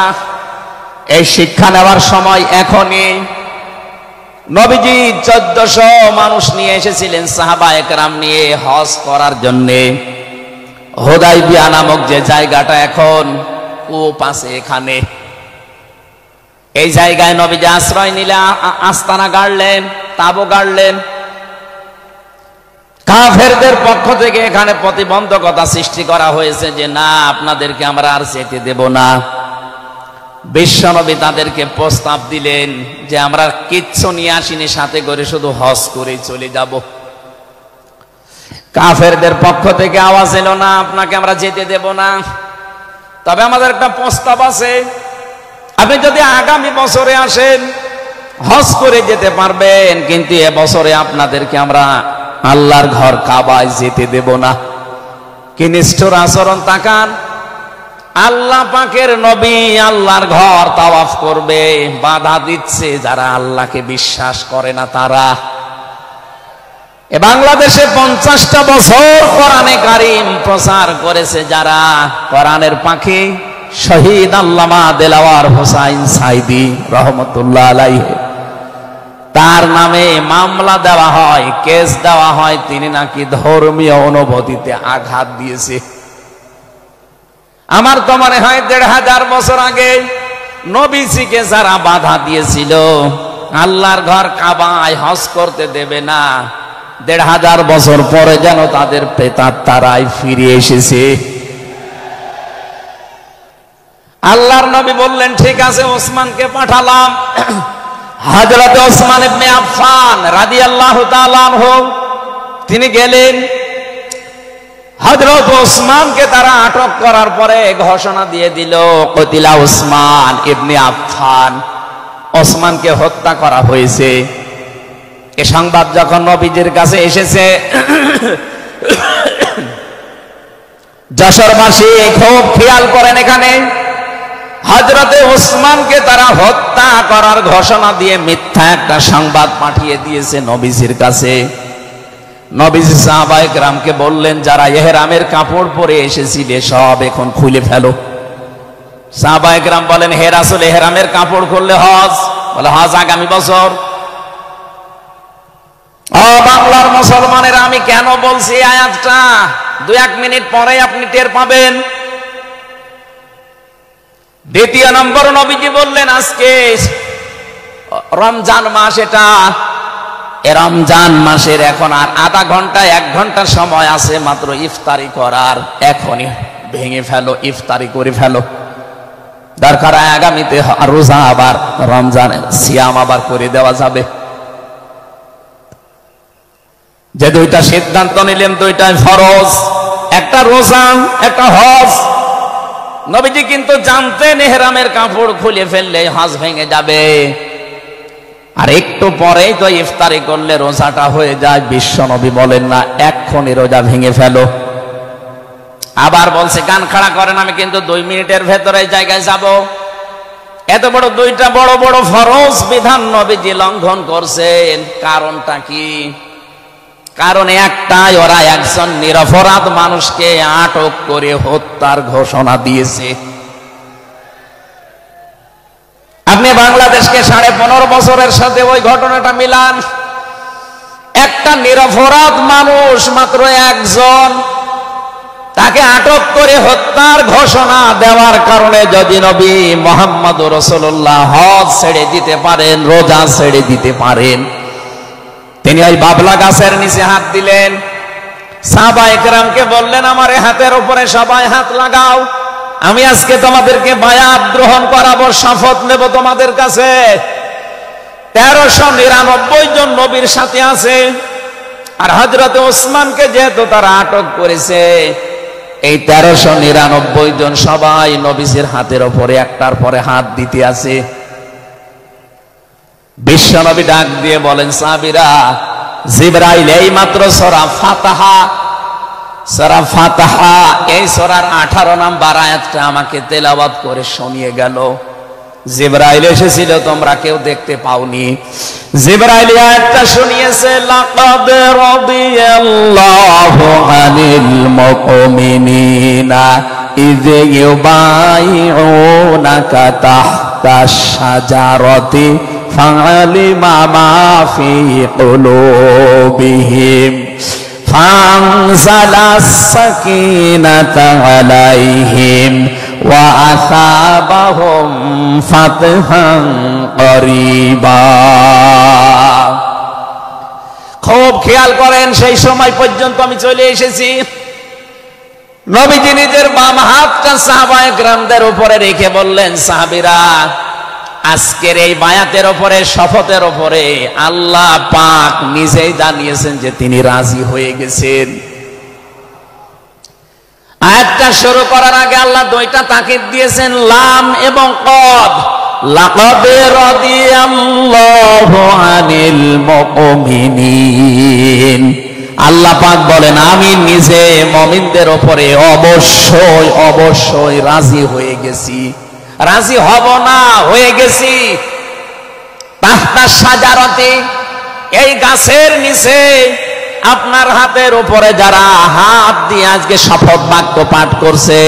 এই শিক্ষা নেওয়ার সময় এখনই। নবীজি 1400 মানুষ নিয়ে এসেছিলেন সাহাবায়ে কেরাম নিয়ে হজ করার জন্য। হুদায়বিয়া নামক যে জায়গাটা এখন কূপ আছে, এখানে এই জায়গায় নবীজি আশ্রয় নিলে আস্তানা গাড়লেন, তাবু গাড়লেন। কাফেরদের পক্ষ থেকে এখানে প্রতিবন্ধকতা সৃষ্টি করা হয়েছে যে না, আপনাদেরকে আমরা আর যেতে দেব না। বিশ্বনবী তাদেরকে প্রস্তাব দিলেন যে আমরা কিচ্ছু নিয়ে আসিনি সাথে করে, শুধু হজ করেই চলে যাব। কাফেরদের পক্ষ থেকে আওয়াজ এলো, না আপনাকে আমরা যেতে দেব না, তবে আমাদের একটা প্রস্তাব আছে। আপনি যদি আগামী বছরে আসেন হজ করে যেতে পারবেন, কিন্তু এবছরে আপনাদেরকে আমরা আল্লাহর ঘর কাবায় যেতে দেব না। কি নিষ্ঠুর আচরণ! তাকান, আল্লাহ পাকের নবী আল্লাহর ঘর তাওয়াফ করবে, বাধা দিচ্ছে যারা আল্লাহকে বিশ্বাস করে না তারা। এ বাংলাদেশে 50টা বছর কোরআনে কারীম প্রচার করেছে যারা, কোরআনের পাখি শহীদ আল্লামা দেলাওয়ার হোসাইন সাইদি রহমতুল্লাহ আলাইহি, তার নামে মামলা দেওয়া হয়, কেস দেওয়া হয়, তিনি নাকি ধর্মীয় অনুভূতিতে আঘাত দিয়েছে। আমার তো মনে হয় ১৫০০ বছর আগে নবীজিকে যারা বাধা দিয়েছিল আল্লাহর ঘর কাবায় হজ করতে দেবে না, ১৫০০ বছর পরে যেন তাদের প্রেতাত্মারাই ফিরে এসেছে। আল্লাহর নবী বললেন ঠিক আছে, ওসমানকে পাঠালাম। হযরত ওসমান ইবনে আফফান রাদিয়াল্লাহু তাআলা আনহু তিনি গেলেন। হযরত ওসমানকে তারা আটক করার পরে ঘোষণা দিয়ে দিল, কতিলা ওসমান ইবনে আফফান, ওসমানকে হত্যা করা হয়েছে। এ সংবাদ যখন নবীজির কাছে এসেছে, যশোরবাসী খুব খেয়াল করেন, এখানে হযরতে ওসমানকে তারা হত্যা করার ঘোষণা দিয়ে মিথ্যা একটা সংবাদ পাঠিয়ে দিয়েছে নবীজির কাছে। নবীজি সাহাবায়ে কেরামকে বললেন, যারা ইহরামের কাপড় পরে এসেছিলে সব এখন খুলে ফেলো। সাহাবায়ে কেরাম বলেন, হে রাসূল, ইহরামের কাপড় খুললে হজ? বলে হজ আগামী বছর। ও বাংলার মুসলমানেরা, আমি কেন বলছি এই আয়াতটা ২-১ মিনিট পরে আপনি টের পাবেন। দ্বিতীয় নম্বর, নবীজি বললেন আজকে রমজান মাস, এটা রমজান মাসের এখন আর আধা ঘন্টা ১ ঘন্টা সময় আছে মাত্র ইফতারি করার, এখনই ভেঙে ফেলো, ইফতারি করে ফেলো। দরকার আগামীতে রোজা আবার রমজানের সিয়াম আবার করে দেওয়া যাবে। যে দুইটা সিদ্ধান্ত নিলেন, দুইটাই ফরজ, একটা রোজা একটা হজ। নবীজি কিন্তু জানতেন ইহরামের কাপড় খুলে ফেললে হজ ভেঙে যাবে, আর একটু পরেই তো ইফতারি করলে রোজাটা হয়ে যায়। বিশ্ব নবী বলেন না এক্ষুনি রোজা ভেঙে ফেলো। আবার বলছে কান খাড়া করেন, আমি কিন্তু ২ মিনিটের ভেতরে জায়গায় যাব। এত বড় দুইটা বড় বড় ফরজ বিধান নবীজি লঙ্ঘন করছেন, কারণটা কি? কারণ একটাই, ওরা একজন নিরপরাধ মানুষকে আটক করে হত্যার ঘোষণা দিয়েছে। আপনি বাংলাদেশকে ১৫.৫ বছরের সাথে ওই ঘটনাটা মিলান। একটা নিরপরাধ মানুষ, মাত্র একজন, তাকে আটক করে হত্যার ঘোষণা দেওয়ার কারণে যদি নবী মুহাম্মদ রাসূলুল্লাহ হজ ছেড়ে দিতে পারেন, রোজা ছেড়ে দিতে পারেন, তিনি ওই বাবলা গাছের নিচে হাত দিলেন। সাহাবায়ে কেরামকে বললেন, আমার হাতের উপরে সবাই হাত লাগাও, আমি আজকে তোমাদেরকে বায়াত গ্রহণ করাবো, শপথ নেব তোমাদের কাছে। ১৩৯৯ জন নবীর সাথে আছে, আর হযরত ওসমানকে যেহেতু তারা আটক করেছে, এই ১৩৯৯ জন সবাই নবীজির হাতের উপরে একটার পরে হাত দিতে আছে। বিশ্বনবী ডাক দিয়ে বলেন, সাহাবীরা, জিবরাইল এই মাত্র সূরা ফাতিহা এই সূরার ১৮ নম্বর আয়াতটা আমাকে তেলাওয়াত করে শুনিয়ে গেল। জিবরাইল এসেছিল, তোমরা কেউ দেখতে পাওনি। জিবরাইল আয়াতটা শুনিয়েছে, লাকাদ রাদিয়াল্লাহু আনিল মুমিনিনা ইয ইউবাইউনাকা তাহতাশ শাজারাতি ফাআলিমা মা ফি কুলুবিহিম ফানজালাস সাকিনাতা আলাইহিম ওয়া আসাবাহুম ফাতহান করিবা। খুব খেয়াল করেন, সেই সময় পর্যন্ত আমি চলে এসেছি। নবীজি নিজের বাম হাতটা সাহাবায়ে কেরামদের উপরে রেখে বললেন, সাহাবীরা, আজকের এই বায়াতের উপরে, শপথের উপরে আল্লাহ পাক নিজেই জানিয়েছেন যে তিনি রাজি হয়ে গেছেন। আয়াতটা শুরু করার আগে আল্লাহ দুইটা তাকিদ দিয়েছেন, লাম এবং কদ। লাকাদ রাদিয়াল্লাহু আনিল মুমিনিন, আল্লাহ পাক বলেন আমি নিজে মুমিনদের উপরে অবশ্যই অবশ্যই রাজি হয়ে গেছি। রাজি হব না, হয়ে গেছি। তাহতা শাজারাতে, এই গাছের নিচে আপনার হাতের উপরে যারা হাত দিয়ে আজকে শপথ বাক্য পাঠ করছে,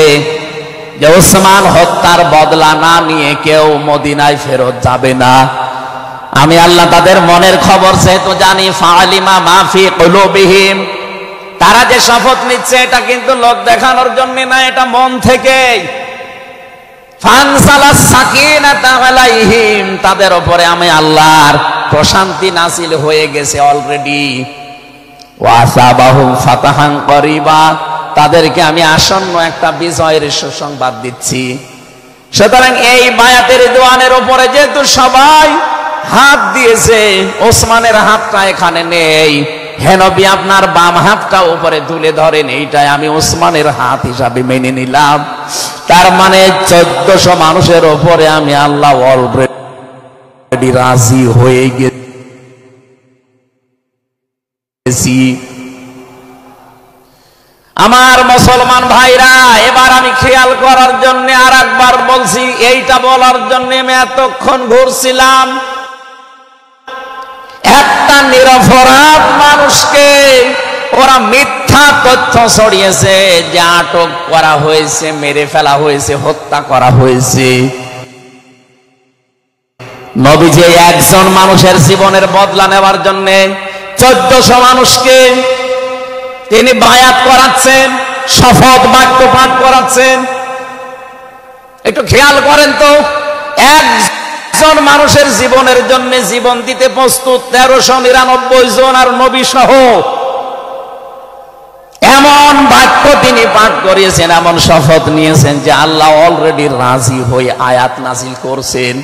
যে ওসমান হত্যার বদলা না নিয়ে কেউ মদিনায় ফেরত যাবে না। আমি আল্লাহ তাদের মনের খবর সেহেতু জানি। ফালিমা মাফি কুলুবিহিম, তারা যে শপথ নিচ্ছে এটা কিন্তু লোক দেখানোর জন্য না, এটা মন থেকে। ফানসালাস সাকিনাতা আলাইহিম, তাদের উপরে আমি আল্লাহর প্রশান্তি নাসিল হয়ে গেছে অলরেডি। ওয়াসাবাহুম ফাতাহান করিবা, তাদেরকে আমি আসন্ন একটা বিজয়ের সুসংবাদ দিচ্ছি। সুতরাং এই বায়াতের দোয়ানের উপরে যেহেতু সবাই হাত দিয়েছে, ওসমানের হাতটা এখানে নেই, হে নবী আপনার বাম হাতটা উপরে তুলে ধরেন, এইটাই আমি ওসমানের হাত হিসাবে মেনে নিলাম। তার মানে 1400 মানুষের উপরে আমি আল্লাহ অলরেডি রাজি হয়ে গেছি। আমার মুসলমান ভাইরা, এবার আমি খেয়াল করার জন্য আর একবার বলছি, এইটা বলার জন্য আমি এতক্ষণ ঘুরছিলাম। একটা নিরপরাধ মানুষকে ওরা মিথ্যা তথ্য ছড়িয়েছে যে আটক করা হয়েছে, মেরে ফেলা হয়েছে, হত্যা করা হয়েছে। নবীজি একজন মানুষের জীবনের বদলা নেওয়ার জন্য 1400 মানুষকে তিনি বায়াত করাচ্ছেন, শপথ বাক্য পাঠ করাচ্ছেন। একটু খেয়াল করেন তো, একজন মানুষের জীবনের জন্য জীবন দিতে প্রস্তুত 1399 জন, আর নবী সহ। এমন বাক্য তিনি পাঠ করিয়েছেন, এমন শপথ নিয়েছেন যে আল্লাহ অলরেডি রাজি হয়ে আয়াত নাজিল করছেন।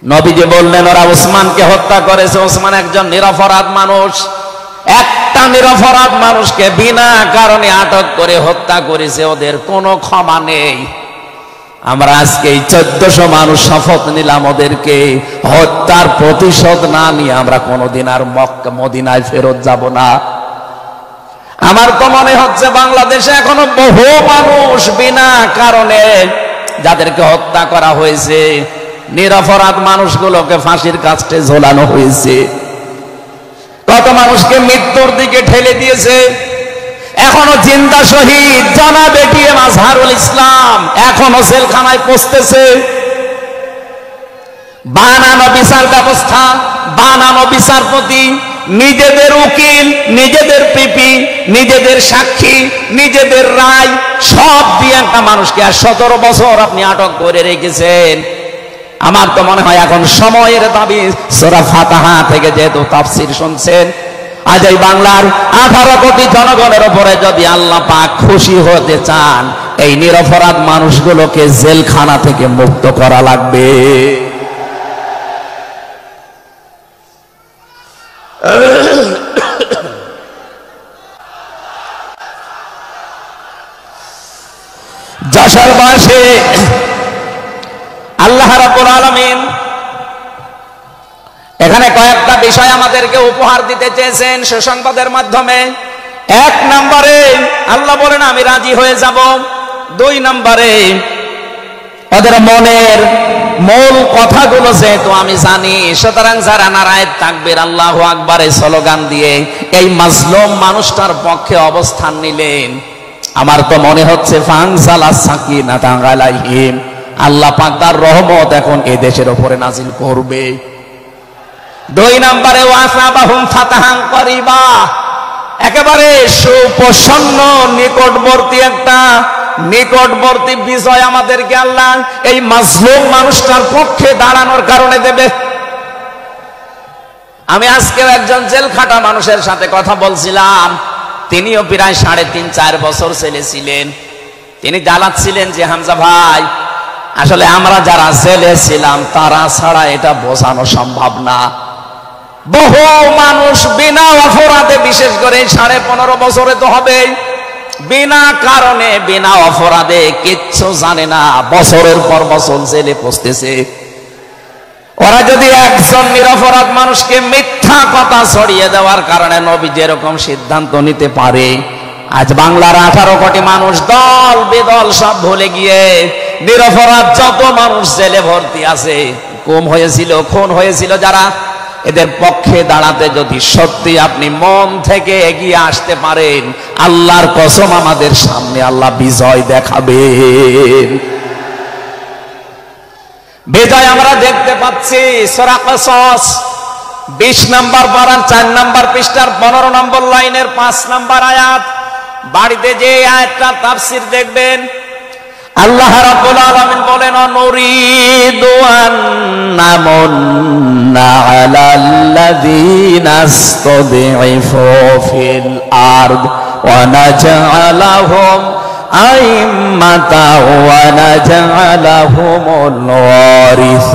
নবীজি বললেন ওরা ওসমানকে হত্যা করেছে, ওসমান একজন নিরপরাধ মানুষ। একটা নিরপরাধ মানুষকে বিনা কারণে আটক করে হত্যা করেছে, ওদের কোনো ক্ষমা নেই। আমরা আজকে এই 1400 মানুষ শপথ নিলাম, ওদেরকে হত্যার প্রতিশোধ না নিয়ে আমরা কোনোদিন আর মক্কা মদিনায় ফেরত যাব না। আমার তো মনে হচ্ছে বাংলাদেশে এখনো বহু মানুষ বিনা কারণে যাদেরকে হত্যা করা হয়েছে, নিরপরাধ মানুষগুলোকে ফাঁসির কাস্টে ঝোলানো হয়েছে, কত মানুষকে মৃত্যুর দিকে ঠেলে দিয়েছে। এখনো জিন্দা শহীদ জনাব এটিএম আজহারুল ইসলাম এখনো জেলখানায় পচতেছে। বানানো বিচার ব্যবস্থা, বানানো বিচারপতি, নিজেদের উকিল, নিজেদের পিপি, নিজেদের সাক্ষী, নিজেদের রায় সব দিয়ে একটা মানুষকে 17 বছর আপনি আটক করে রেখেছেন। আমার তো মনে হয় এখন সময়ের দাবি। সূরা ফাতিহা থেকে যেহেতু তাফসীর শুনছেন, আজ এই বাংলার 18 কোটি জনগণের উপরে যদি আল্লাহ পাক খুশি হতে চান, এই নিরপরাধ মানুষগুলোকে জেলখানা থেকে মুক্ত করা লাগবে। যশোরবাসী, আল্লাহ রাব্বুল আলামিন এখানে কয়েকটা বিষয় আমাদেরকে উপহার দিতে চেয়েছেন সুসংবাদের মাধ্যমে। 1 নম্বরে আল্লাহ বলেন আমি রাজি হয়ে যাব। 2 নম্বরে ওদের মনের মূল কথাগুলো যেহেতু আমি জানি, সুতরাং যারা নারায়ে তাকবীর আল্লাহু আকবার এই স্লোগান দিয়ে এই মাজলুম মানুষটার পক্ষে অবস্থান নিলেন, আমার তো মনে হচ্ছে ফানজালাস সাকিনাতা আলাইহিম, আল্লাহ পাক তার রহমত এখন এই দেশের উপরে নাজিল করবে। 2 নম্বরে ওয়াসাবাহুম ফাতাহান করিবা, একেবারে সুপ্রসন্ন নিকটবর্তী বিজয় আমাদেরকে আল্লাহ এই মাজলুম মানুষটার পক্ষে দাঁড়ানোর কারণে দেবে। আমি আজকেও একজন জেলখাটা মানুষের সাথে কথা বলছিলাম, তিনিও প্রায় 3.5-4 বছর জেলে ছিলেন। তিনি জ্বালাচ্ছিলেন যে হামজা ভাই, আসলে আমরা যারা জেলে ছিলাম তারা ছাড়া এটা বোঝানো সম্ভব না। বহু মানুষ বিনা অপরাধে, বিশেষ করে 15.5 বছরে তো হবে, বিনা কারণে বিনা অপরাধে কিচ্ছু জানে না, বছরের পর বছর জেলে পচতেছে। ওরা যদি একজন নিরপরাধ মানুষকে মিথ্যা কথা ছড়িয়ে দেওয়ার কারণে নবী যেরকম সিদ্ধান্ত নিতে পারে, আজ বাংলার 18 কোটি মানুষ দল বেদল সব ভুলে গিয়ে নিরপরাধ যত মানুষ জেলে ভর্তি আছে, খুন হয়েছিল যারা, এদের পক্ষে দাঁড়াতে যদি সত্যি আপনি মন থেকে এগিয়ে আসতে পারেন, আল্লাহর কসম আমাদের সামনে আল্লাহ বিজয় দেখাবেন। বিজয় আমরা দেখতে পাচ্ছি সূরা কসস 20 নম্বর পারার 4 নম্বর পৃষ্ঠার 15 নম্বর লাইনের 5 নম্বর আয়াত। বাড়িতে যে আয়াতটা তাফসীর দেখবেন, আল্লাহ রাব্বুল আলামিন বলেন, নুরিদু আন্নামুন্না আলাল্লাযীনা ইসতাদঈফু ফিল আরদ ওয়া নাজআলাহুম আইম্মাতাও ওয়া নাজআলাহুমুল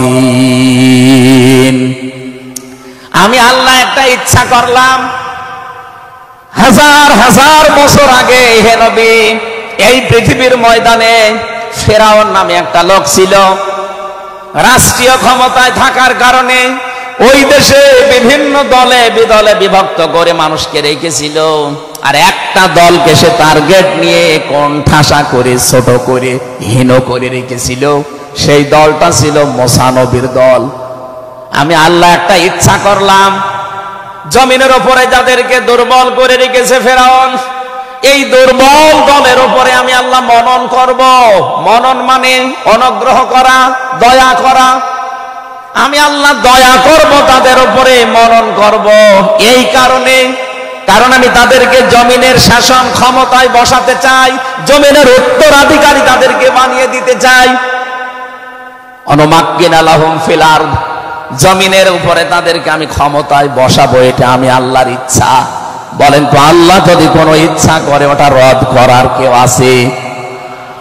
ওয়ারিসিন। আমি আল্লাহ একটা ইচ্ছা করলাম, হাজার হাজার বছর আগে হে নবী, এই পৃথিবীর ময়দানে ফেরাউন নামে একটা লোক ছিল। রাষ্ট্রীয় ক্ষমতায় থাকার কারণে ওই দেশে বিভিন্ন দলে বিদলে বিভক্ত করে মানুষকে রেখেছিল, আর একটা দলকে সে টার্গেট নিয়ে কোণঠাসা করে, ছোট করে, হীন করে রেখেছিল। সেই দলটা ছিল মুসা নবীর দল। আমি আল্লাহ একটা ইচ্ছা করলাম, জমিনের উপরে যাদেরকে দুর্বল করে রেখেছে ফেরাউন, এই দুর্বল দলের উপরে আমি আল্লাহ মনন করব। মনন মানে অনুগ্রহ করা, দয়া করা। আমি আল্লাহ দয়া করব তাদের উপরে, মনন করব। এই কারণ আমি তাদেরকে জমিনের শাসন ক্ষমতায় বসাতে চাই, জমিনের উত্তরাধিকারী তাদেরকে বানিয়ে দিতে চাই। অনুমাক্কিনা লাহুম ফিল আরদ, জমিনের উপরে তাদেরকে আমি ক্ষমতায় বসাবো, এটা আমি আল্লাহর ইচ্ছা। বলেন তো, আল্লাহ যদি কোনো ইচ্ছা করে ওটা রদ করার কেউ আছে?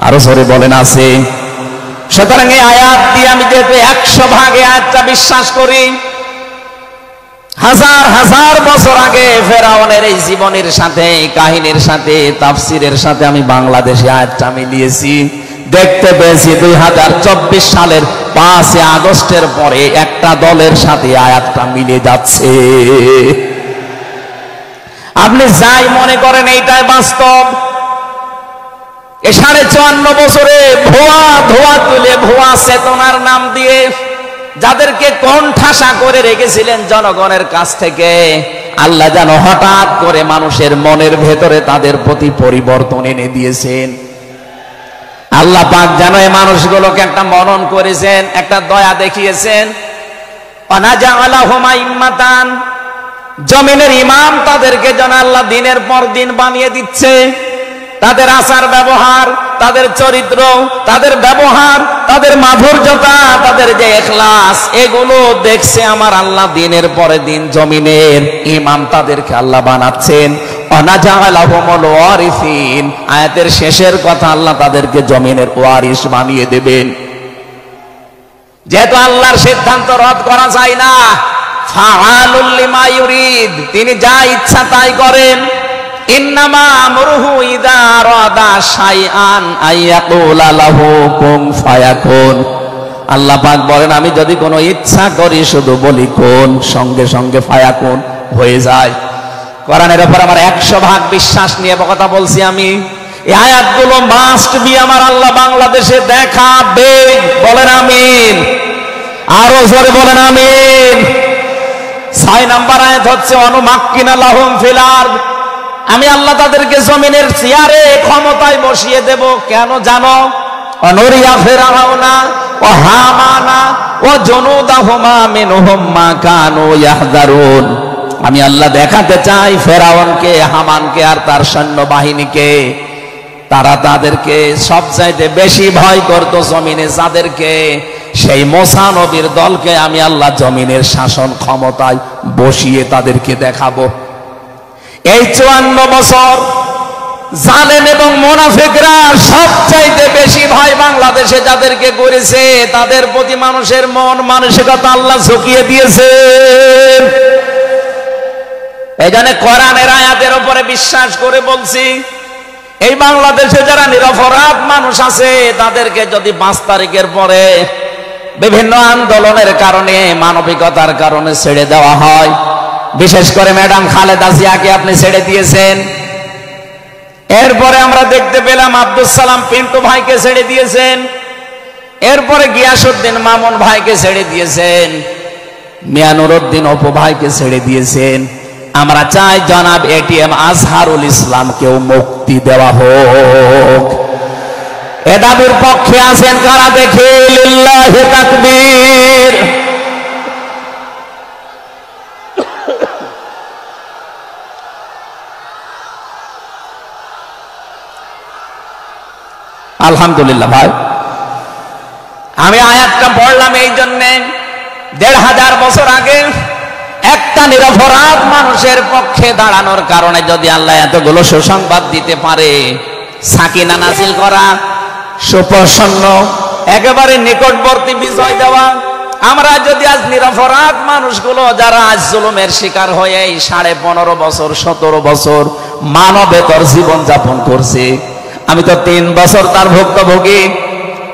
আরো জোরে বলেন, আছে। সুতরাং এই আয়াত দিয়ে আমি যেহেতু 100 ভাগ আয়াতটা বিশ্বাস করি, হাজার হাজার বছর আগে ফেরাউনের এই জীবনের সাথে, কাহিনীর সাথে, তাফসীরের সাথে আমি বাংলাদেশে আয়াতটা মিলিয়েছি। দেখতে পেয়েছি 2024 সালের 5 আগস্টের পরে একটা দলের সাথে আয়াতটা মিলে যাচ্ছে। আপনি যাই মনে করেন এইটাই বাস্তব। এই 54 বছরে ধোয়া তুলে, ভুয়া চেতনার নাম দিয়ে যাদেরকে কোণঠাসা করে রেখেছিলেন জনগণের কাছ থেকে, আল্লাহ যেন হঠাৎ করে মানুষের মনের ভেতরে তাদের প্রতি পরিবর্তন এনে দিয়েছেন। আল্লাহ পাক যেন এই মানুষগুলোকে একটা মনন করেছেন, একটা দয়া দেখিয়েছেন। অনাজাআলাহুম আইম্মাতান, জমিনের ইমাম তাদেরকে যেন আল্লাহ দিনের পর দিন বানিয়ে দিচ্ছে। তাদের আচার ব্যবহার, তাদের চরিত্র, তাদের ব্যবহার, তাদের মাধুর্যতা, তাদের যে ইখলাস, এগুলো দেখছে আমার আল্লাহ দিনের পরে দিন জমিনের ইমাম তাদেরকে আল্লাহ বানাচ্ছেন। অনাজাআলাহুমুল ওয়ারিসিন, আয়াতের শেষের কথা, আল্লাহ তাদেরকে জমিনের ওয়ারিস বানিয়ে দেবেন। যেহেতু আল্লাহর সিদ্ধান্ত রদ করা যায় না, ফাআলুল লিমা ইউরিদ, তিনি যা ইচ্ছা তাই করেন। ইন্নামা আমরুহু ইযা আরাদা শাইআন আইয়াকুলা লাহু কুন ফায়াকুন। আল্লাহ পাক বলেন, আমি যদি কোনো ইচ্ছা করি শুধু বলি কোন, সঙ্গে সঙ্গে ফায়াকুন হয়ে যায়। কোরআনের উপর আমার 100 ভাগ বিশ্বাস নিয়ে কথা বলছি আমি। এই আয়াতগুলো মাস্ট বি আমার আল্লাহ বাংলাদেশে দেখাবে। বলেন আমিন, আরো জোরে বলেন আমিন। 6 নম্বর আয়াত হচ্ছে অনুমাক্কিনা লাহুম ফিল আরদ, আমি আল্লাহ তাদেরকে জমিনের চেয়ারে ক্ষমতায় বসিয়ে দেব। কেন জানো? অনুরিয়া ফিরআউনা ওয়া হামানা ওয়া জুনুদাহুমা মিনহুম মা কানু ইয়াহযারুন। আমি আল্লাহ দেখাতে চাই ফেরাউনকে, হামানকে আর তার সৈন্যবাহিনীকে, তারা তাদেরকে সবচাইতে বেশি ভয় করত জমিনে যাদেরকে, সেই মুসা নবীর দলকে আমি আল্লাহ জমিনের শাসন ক্ষমতায় বসিয়ে তাদেরকে দেখাবো। এই 54 বছর জালেম এবং মুনাফিকরা সবচাইতে বেশি ভয় বাংলাদেশে যাদেরকে করেছে, তাদের প্রতি মানুষের মন মানসিকতা আল্লাহ ঝুঁকিয়ে দিয়েছে। এই জন্য কোরআনের আয়াতের উপরে বিশ্বাস করে বলছি, এই বাংলাদেশে যারা নিরপরাধ মানুষ আছে তাদেরকে যদি 5 তারিখের পরে বিভিন্ন আন্দোলনের কারণে, মানবিকতার কারণে ছেড়ে দেওয়া হয়, বিশেষ করে ম্যাডাম খালেদা জিয়াকে আপনি ছেড়ে দিয়েছেন। এরপরে আমরা দেখতে পেলাম আব্দুল সালাম পিন্টু ভাইকে ছেড়ে দিয়েছেন। এরপরে গিয়াসউদ্দিন মামুন ভাইকে ছেড়ে দিয়েছেন। মিয়া নুরউদ্দিন অপু ভাইকে ছেড়ে দিয়েছেন। আমরা চাই জনাব এটিএম আজহারুল ইসলামকেও মুক্তি দেওয়া হোক। এ দাবির পক্ষে আছেন কারা দেখে? লিল্লাহি তাকবীর। আলহামদুলিল্লাহ। ভাই আমি আয়াতটা পড়লাম এই জন্যে, ১৫০০ বছর আগে একটা নিরপরাধ মানুষের পক্ষে দাঁড়ানোর কারণে যদি আল্লাহ এতগুলো সুসংবাদ দিতে পারে, সাকিনা নাজিল করা, সুপ্রসন্ন একেবারে নিকটবর্তী বিজয় দেওয়া, আমরা যদি আজ নিরপরাধ মানুষগুলো যারা আজ জুলুমের শিকার হয়ে 15.5 বছর 17 বছর মানবেতর জীবন যাপন করছে, আমি তো 3 বছর তার ভুক্তভোগী।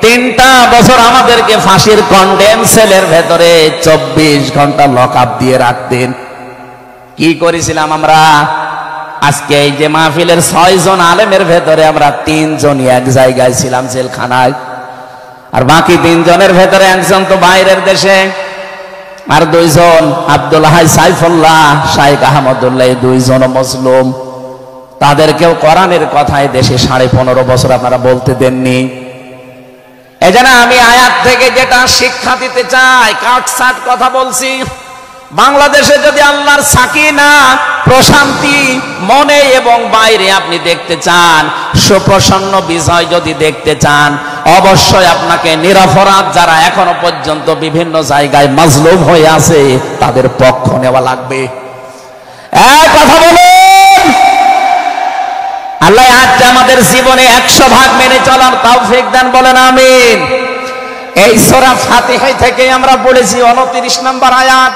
3টা বছর আমাদেরকে ফাঁসির কন্ডেম সেলের ভেতরে 24 ঘন্টা লক আপ দিয়ে রাখতেন। কি করেছিলাম আমরা? আজকে এই যে মাহফিলের 6 জন আলেমের ভেতরে আমরা 3 জনই এক জায়গায় ছিলাম জেলখানায়, আর বাকি 3 জনের ভেতরে একজন তো বাইরের দেশে, আর 2 জন আব্দুল হাই সাইফুল্লাহ শাইখ আহমদুল্লাহ, 2 জন মুসলিম। তাদেরকেও কোরআনের কথায় দেশে 15.5 বছর আপনারা বলতে দেননি। এজন্য আমি আয়াত থেকে যেটা শিক্ষা দিতে চাই, কাটছাট কথা বলছি। বাংলাদেশে যদি আল্লাহর সাকিনা প্রশান্তি মনে এবং বাইরে আপনি দেখতে চান, সুপ্রসন্ন বিজয় যদি দেখতে চান, অবশ্যই আপনাকে নিরপরাধ যারা এখনো পর্যন্ত বিভিন্ন জায়গায় মাজলুম হয়ে আছে তাদের পক্ষ নেওয়া লাগবে। কথা বলুন। আল্লাহ আজ আমাদের জীবনে 100% মেনে চলার তৌফিক দান, বলেন আমিন। এই সূরা ফাতিহা থেকে আমরা পড়েছি 29 নম্বর আয়াত।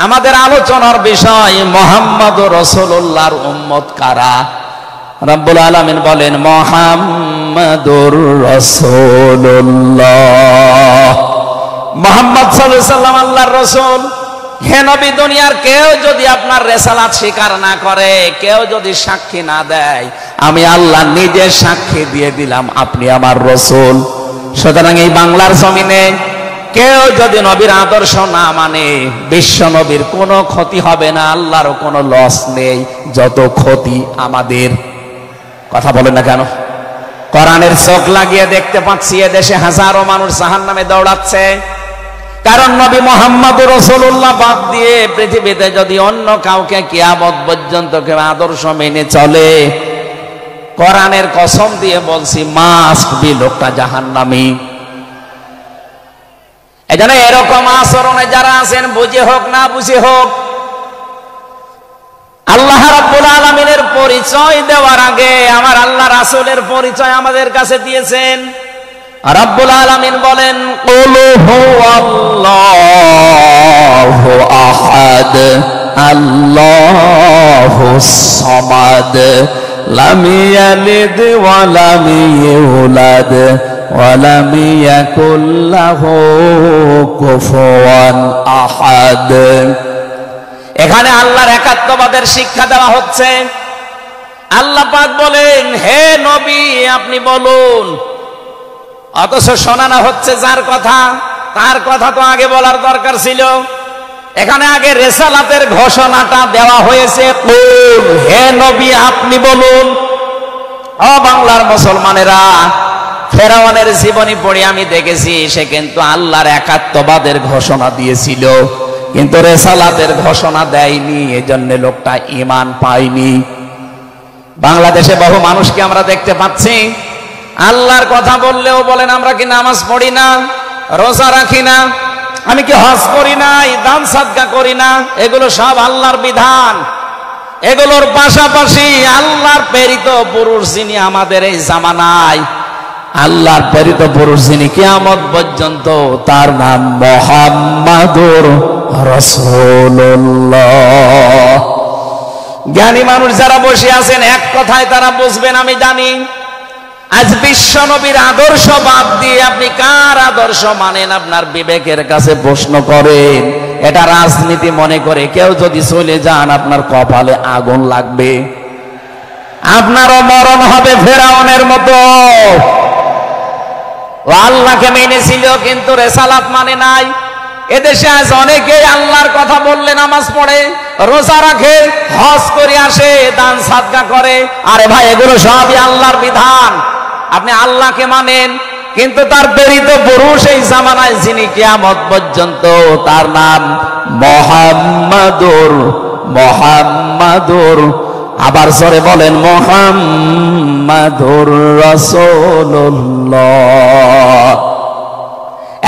আমাদের আলোচনার বিষয় মুহাম্মদুর রাসূলুল্লাহর উম্মত কারা। রব্বুল আলামিন বলেন মুহাম্মাদুর রাসূলুল্লাহ, মুহাম্মদ সাল্লাল্লাহু আলাইহি সাল্লাম আল্লাহর রাসূল। হে নবী, দুনিয়ার কেউ যদি আপনার রিসালাত স্বীকার না করে, কেউ যদি সাক্ষী না দেয়, আমি আল্লাহ নিজে সাক্ষী দিয়ে দিলাম আপনি আমার রাসূল। সুতরাং এই বাংলার জমিনে কেউ যদি নবীর আদর্শ না মানে, বিশ্ব নবীর কোনো ক্ষতি হবে না, আল্লাহরও কোনো লস নেই, যত ক্ষতি আমাদের। কথা বলেন না কেন? কোরআনের চোখ লাগিয়ে দেখতে পাচ্ছি এদেশে হাজারো মানুষ জাহান্নামে দৌড়াচ্ছে, কারণ নবী মুহাম্মদুর রাসূলুল্লাহ বাদ দিয়ে পৃথিবীতে যদি অন্য কাউকে কিয়ামত পর্যন্ত কেউ আদর্শ মেনে চলে, কোরআনের কসম দিয়ে বলছি মাস্ট বি লোকটা জাহান্নামী। এজন্য এরকম আচরণে যারা আছেন, বুঝে হোক না বুঝে হোক, আল্লাহ রাব্বুল আলামিনের পরিচয় দেওয়ার আগে আমার আল্লাহ রাসূলের পরিচয় আমাদের কাছে দিয়েছেন। রাব্বুল আলামিন বলেন কুল হুয়াল্লাহু আহাদ আল্লাহুস সামাদ লাম ইয়ালিদ ওয়া লাম ইউলাদ ওয়া লাম ইয়াকুল লাহু কুফুয়ান আহাদ। এখানে আল্লাহর একাত্মবাদের শিক্ষা দেওয়া হচ্ছে। আল্লাহ পাক বলেন হে নবী আপনি বলুন, অথচ শোনানো হচ্ছে যার কথা, তার কথা তো আগে বলার দরকার ছিল। এখানে আগে রিসালাতের ঘোষণাটা দেওয়া হয়েছে, কুল হে নবী আপনি বলুন। ও বাংলার মুসলমানেরা, ফেরাউনের জীবনী পড়ে আমি দেখেছি সে কিন্তু আল্লাহর একাত্মবাদের ঘোষণা দিয়েছিল, কিন্তু রিসালাতের ঘোষণা দেয়নি, এজন্য লোকটা ঈমান পায়নি। বাংলাদেশে বহু মানুষকে আমরা দেখতে পাচ্ছি আল্লাহর কথা বললেও বলেন আমরা কি নামাজ পড়ি না, রোজা রাখি না, আমি কি হজ করি না, দান সাদকা করি না, এগুলো সব আল্লাহর বিধান। এগুলোর পাশাপাশি আল্লাহর প্রেরিত পুরুষ যিনি আমাদের এই জামানায়, আল্লাহর প্রেরিত পুরুষ যিনি কিয়ামত পর্যন্ত, তার নাম মুহাম্মাদুর রাসূলুল্লাহ। জ্ঞানী মানুষ যারা বসে আছেন এক কথায় তারা বুঝবেন আমি জানি। আজ বিশ্ব নবীর আদর্শ বাদ দিয়ে আপনি কার আদর্শ মানেন আপনার বিবেকের কাছে প্রশ্ন করেন। এটা রাজনীতি মনে করে কেউ যদি চলে যান আপনার কপালে আগুন লাগবে, আপনারও মরণ হবে ফেরাউনের মতো। ও আল্লাহকে মেনেছিল কিন্তু রিসালাত মানে নাই, এদেশে আজ অনেকেই আল্লাহর কথা বললে নামাজ পড়ে, রোজা রাখে, হজ করে আসে, দান সাদকা করে। আরে ভাই, এগুলো সবই আল্লাহর বিধান। আপনি আল্লাহকে মানেন, কিন্তু তার প্রেরিত পুরুষ এই জামানায় যিনি কিয়ামত পর্যন্ত তার নাম মুহাম্মাদুর, আবার জোরে বলেন মুহাম্মাদুর রাসূলুল্লাহ।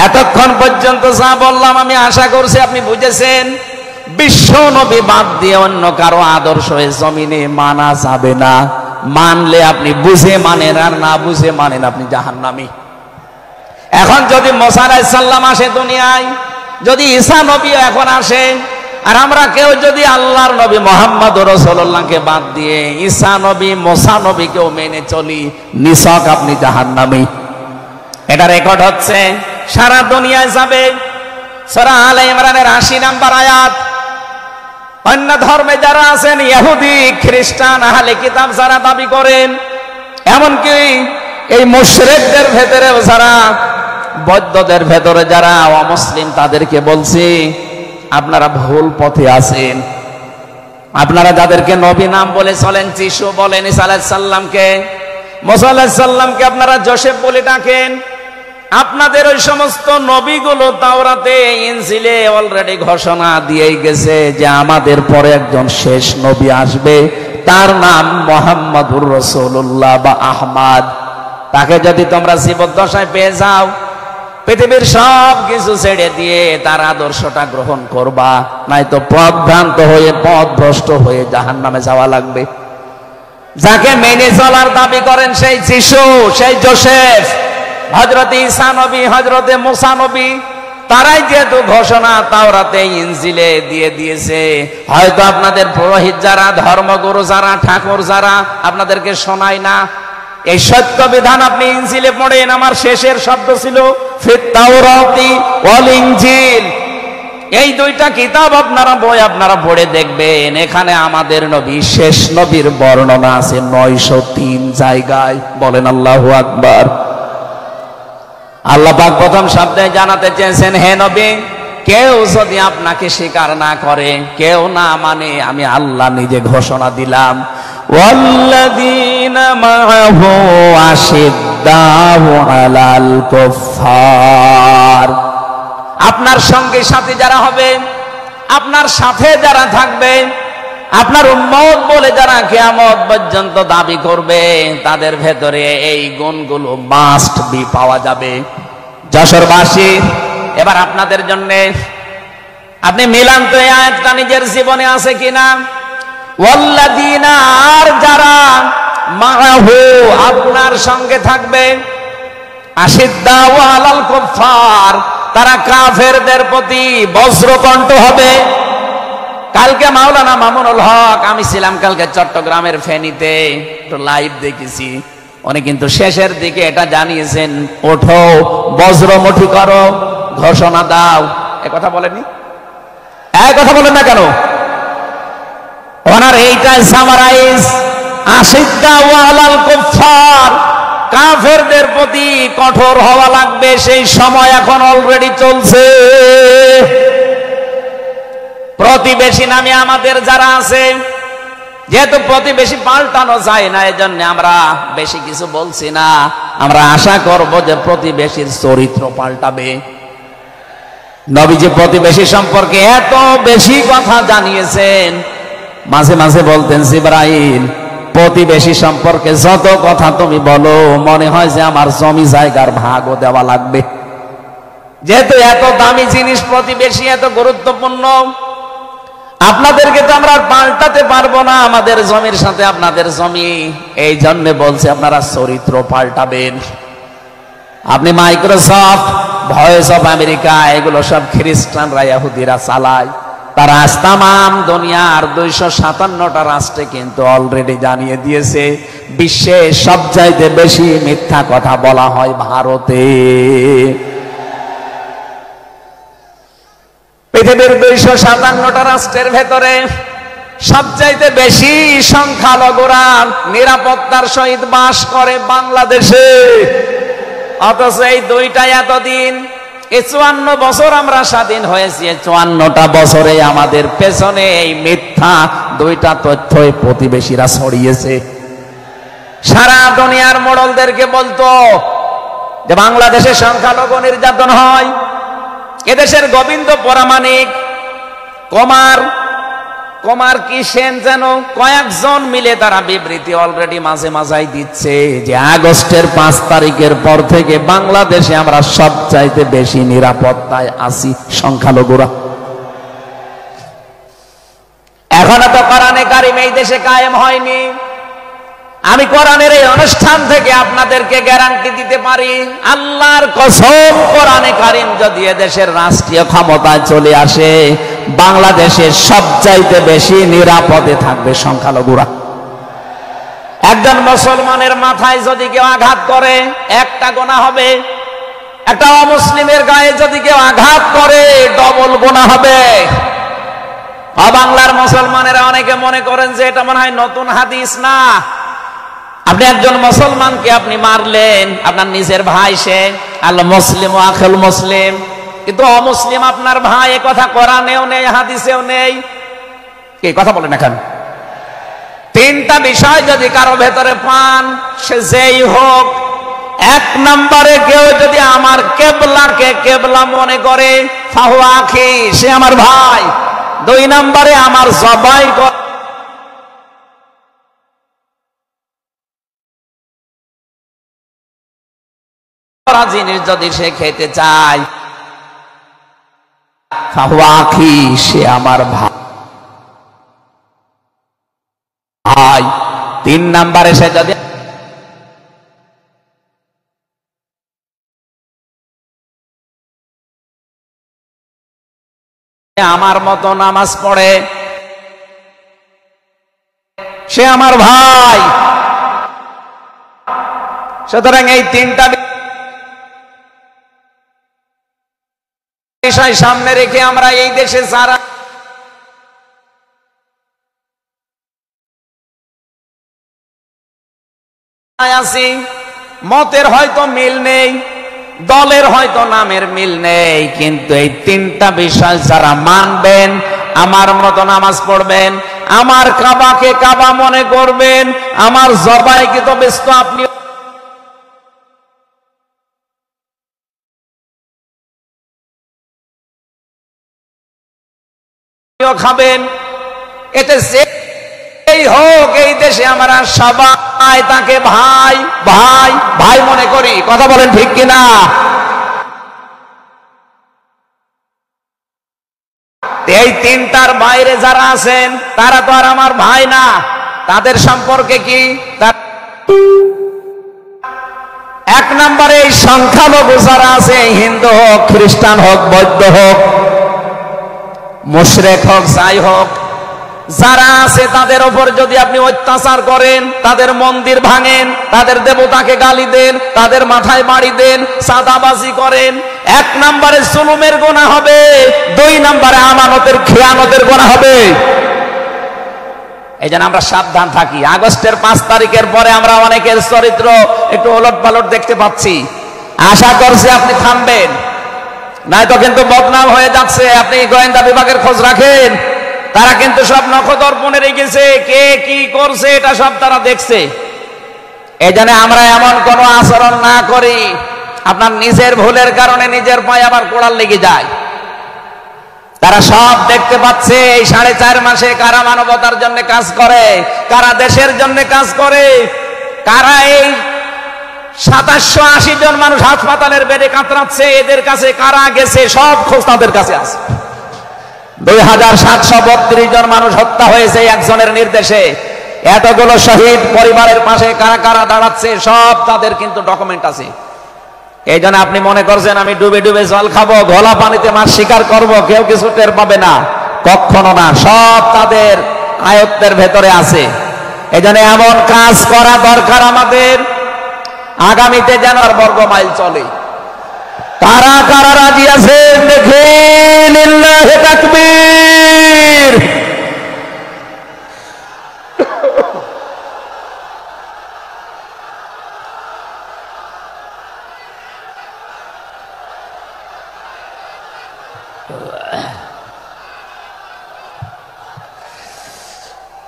এতক্ষণ পর্যন্ত যা বললাম আমি আশা করছি আপনি বুঝেছেন। বিশ্ব নবী বাদ দিয়ে অন্য কারো আদর্শ এই জমিনে মানা যাবে না। মানলে আপনি বুঝে মানেন, আর না বুঝে মানেন আপনি জাহান্নামী। এখন যদি মুসা আলাইহিস সালাম আসে দুনিয়ায়, যদি ঈসা নবী এখন আসে, আর আমরা কেউ যদি আল্লাহর নবী মুহাম্মদুর রাসূলুল্লাহকে বাদ দিয়ে ঈসা নবী, মুসা নবীকেও মেনে চলি, নিছক আপনি জাহান্নামী। এটা রেকর্ড হচ্ছে, সারা দুনিয়ায় যাবে। সূরা আলে ইমরানের ৮০ নম্বর আয়াত। অন্য ধর্মে যারা আছেন, ইহুদি, খ্রিস্টান, আহলে কিতাব যারা দাবি করেন, এমনকি এই মুশরিকদের ভেতরেও যারা, বৌদ্ধদের ভেতরে যারা অমুসলিম, তাদেরকে বলছি আপনারা ভুল পথে আছেন। আপনারা যাদেরকে নবী নাম বলে চলেন, যিশু বলেন, ঈসা আলাইহিস সালামকে, মুসা আলাইহিস সালামকে আপনারা যোসেফ বলে ডাকেন। আপনাদের ওই সমস্ত নবীগুলো তাওরাতে, ইনজিলে অলরেডি ঘোষণা দিয়েই গেছে যে আমাদের পরে একজন শেষ নবী আসবে, তার নাম মুহাম্মাদুর রাসূলুল্লাহ বা আহমদ। তাকে যদি তোমরা জীবদ্দশায় পেয়ে যাও, পৃথিবীর সব কিছু ছেড়ে দিয়ে তার আদর্শটা গ্রহণ করবা, নয়তো পথভ্রান্ত হয়ে, পথভ্রষ্ট হয়ে জাহান্নামে যাওয়া লাগবে। যাকে মেনে চলার দাবি করেন সেই যিশু, সেই যোসেফ, হযরত ঈসা নবী, হযরত মুসা নবী, তারাই যেহেতু ঘোষণা তাওরাতে, ইনজিলে দিয়ে দিয়েছে, হয়তো আপনাদের পুরোহিত যারা, ধর্মগুরু যারা, ঠাকুর যারা আপনাদেরকে শোনায় না। এই সত্য বিধান আপনি ইনজিলে পড়েন। আমার শেষের শব্দ ছিল ফিত তাওরাতি ওয়াল ইনজিল। এই দুইটা কিতাব আপনারা পড়ে দেখবেন, এখানে আমাদের নবী, শেষ নবীর বর্ণনা আছে ৯০৩ জায়গায়। বলেন আল্লাহু আকবার। আল্লাহ পাক প্রথম শব্দে জানাতে চেয়েছেন, হে নবী, কেউ যদি আপনাকে স্বীকার না করে, কেউ না মানে, আমি আল্লাহ নিজে ঘোষণা দিলাম, ওয়াল্লাযীনা মাআহু আশিদ্দাউ আলাল কুফফার। আপনার সঙ্গে সাথী যারা হবে, আপনার সাথে যারা থাকবে, আপনার উম্মত বলে যারা কিয়ামত পর্যন্ত দাবি করবে, তাদের ভেতরে এই গুণগুলো মাস্ট বি পাওয়া যাবে। যশোরবাসী, এবার আপনাদের জন্য আপনি মিলান তো এই আয়াতটা নিজের জীবনে আছে কিনা। ওয়াল্লাযীনা, আর যারা, মাআহু, আপনার সঙ্গে থাকবে, আশিদ্দাউ আলাল কুফফার, তারা কাফেরদের প্রতি বজ্রকণ্ঠ হবে। কালকে মাওলানা মামুনুল হক, আমি ছিলাম কালকে চট্টগ্রামের ফেনীতে, একটু লাইভ দেখেছি। উনি কিন্তু শেষের দিকে এটা জানিয়েছেন, ওঠো, বজ্রমুঠি করো, ঘোষণা দাও। এ কথা বলেনি? এক কথা বলেন না কেন? ওনার এইটাই সামারাইজ, আশিদ্দাউ আলাল কুফফার, কাফেরদের প্রতি কঠোর হওয়া লাগবে। সেই সময় এখন অলরেডি চলছে। প্রতিবেশী নামে আমাদের যারা আছে, যেহেতু প্রতিবেশী পাল্টানো যায় না, এজন্য আমরা বেশি কিছু বলছি না। আমরা আশা করব যে প্রতিবেশীর চরিত্র পাল্টাবে। নবীজি প্রতিবেশী সম্পর্কে এত বেশি কথা জানিয়েছেন, মাঝে মাঝে বলতেন, জিবরাইল, প্রতিবেশী সম্পর্কে যত কথা তুমি বলো, মনে হয় যে আমার জমি জায়গার ভাগও দেওয়া লাগবে। যেহেতু এত দামি জিনিস প্রতিবেশী, এত গুরুত্বপূর্ণ, আপনাদেরকে তো আমরা পাল্টাতে পারবো না, আমাদের জমির সাথে আপনাদের জমি। এই জন্য বলছে আপনারা চরিত্র পাল্টাবেন। আপনি মাইক্রোসফট, ভয়েস অফ আমেরিকা, এগুলো সব খ্রিস্টানরা, ইহুদিরা চালায়। তারা আজ তামাম দুনিয়ার ২৫৭টা রাষ্ট্রে কিন্তু অলরেডি জানিয়ে দিয়েছে, বিশ্বে সবচাইতে বেশি মিথ্যা কথা বলা হয় ভারতে। পৃথিবীর ২৫৭টা রাষ্ট্রের ভেতরে সবচাইতে বেশি সংখ্যালঘুরা নিরাপত্তার সহিত বাস করে বাংলাদেশে। অথচ এই দুইটা এতদিন এই 54 বছর আমরা স্বাধীন হয়েছি, 54টা বছরে আমাদের পেছনে এই মিথ্যা দুইটা তথ্যই প্রতিবেশীরা ছড়িয়েছে। সারা দুনিয়ার মোড়লদেরকে বলতো যে বাংলাদেশে সংখ্যালঘু নির্যাতন হয়, এদেশের গোবিন্দ পরামানিক, কুমার কি সেন যেন কয়েকজন মিলে তারা বিবৃতি অলরেডি মাঝে মাঝাই দিচ্ছে যে আগস্টের 5 তারিখের পর থেকে বাংলাদেশে আমরা সবচাইতে বেশি নিরাপত্তায় আছি সংখ্যালঘুরা। এখনো তো কোরআনে কারিম এই দেশে কায়েম হয়নি। আমি কোরআনের এই অনুষ্ঠান থেকে আপনাদেরকে গ্যারান্টি দিতে পারি, আল্লাহর কসম, কোরআনে কারিম যদি এদেশের রাষ্ট্রীয় ক্ষমতায় চলে আসে, বাংলাদেশের সবচাইতে বেশি নিরাপদে থাকবে সংখ্যালঘুরা। একজন মুসলমানের মাথায় যদি কেউ আঘাত করে একটা গুনাহ হবে, একটা অমুসলিমের গায়ে যদি কেউ আঘাত করে ডবল গুনাহ হবে। বাংলার মুসলমানেরা অনেকে মনে করেন যে এটা মনে হয় নতুন হাদিস। না, আপনি একজন মুসলমানকে আপনি মারলেন, আপনার নিজের ভাই, সে আল মুসলিম ও আখুল মুসলিম, কিন্তু অমুসলিম আপনার ভাই, এ কথা কোরআনেও নেই, হাদিসেও নেই। কি কথা বলেন এখন? তিনটা বিষয় যদি কারো ভেতরে পান, সে যেই হোক, এক নম্বরে কেউ যদি আমার কেবলাকে কেবলা মনে করে, ফাহুয়া আখি, সে আমার ভাই। 2 নম্বরে আমার জবাই জিনিস যদি সে খেতে চায়, ফাহুয়া আখি, সে আমার ভাই। 3 নম্বরে সে যদি আমার মতো নামাজ পড়ে, সে আমার ভাই। সুতরাং এই 3টা বিষয় সামনে রেখে আমরা এই দেশে যারা আছি, মতের হয়তো মিল নেই, দলের হয়তো নামের মিল নেই, কিন্তু এই 3টা বিষয় যারা মানবেন, আমার মতো নামাজ পড়বেন, আমার কাবাকে কাবা মনে করবেন, আমার জবাইকে তো ব্যস্ত আপনি খাবেন, এতে যেই হোক এই দেশে আমরা সবাই তাকে ভাই ভাই ভাই মনে করি। কথা বলেন ঠিক কিনা? এই 3টার বাইরে যারা আছেন তারা তো আর আমার ভাই না। তাদের সম্পর্কে কি? 1 নম্বরে এই সংখ্যালঘু যারা আছে, হিন্দু হোক, খ্রিস্টান হোক, বৌদ্ধ হোক, মুশরিক হোক, যাই হোক, যারা আছে তাদের উপর যদি আপনি অত্যাচার করেন, তাদের মন্দির ভাঙেন, তাদের দেবতাকে গালি দেন, তাদের মাথায় বাড়ি দেন, চাঁদাবাজি করেন, 1 নম্বরে জুলুমের গুনাহ হবে, 2 নম্বরে আমানতের খেয়ানতের গুনাহ হবে। এই জন্য আমরা সাবধান থাকি। আগস্টের 5 তারিখের পরে আমরা অনেকের চরিত্র একটু ওলটপালট দেখতে পাচ্ছি। আশা করছি আপনি থামবেন, নয়তো কিন্তু বদনাম হয়ে যাচ্ছে। আপনি গোয়েন্দা বিভাগের খোঁজ রাখেন, তারা কিন্তু সব নখদর্পণে রেখেছে, কে কি করছে এটা সব তারা দেখছে। এই জন্য আমরা এমন কোন আচরণ না করি আপনার নিজের ভুলের কারণে নিজের পায়ে আবার কোড়াল লেগে যায়। তারা সব দেখতে পাচ্ছে এই 4.5 মাসে কারা মানবতার জন্য কাজ করে, কারা দেশের জন্য কাজ করে, কারা এই 2780 জন মানুষ হাসপাতালের বেডে কাতরাচ্ছে, এদের কাছে কারা গেছে সব খোঁজ তাদের কাছে আছে। 2732 জন মানুষ হত্যা হয়েছে একজনের নির্দেশে। এতগুলো শহীদ পরিবারের পাশে কারা কারা দাঁড়াচ্ছে সব তাদের কিন্তু ডকুমেন্ট আছে। এই জন্য আপনি মনে করছেন আমি ডুবে ডুবে জল খাবো, ঘোলা পানিতে মাছ শিকার করব, কেউ কিছু টের পাবে না, কখনো না। সব তাদের আয়ত্তের ভেতরে আছে। এই জন্য এমন কাজ করা দরকার আমাদের, আগামীতে যেন আর বর্গ মাইল চলে। কারা কারা রাজি আছেন দেখেন? লিল্লাহি তাকবীর।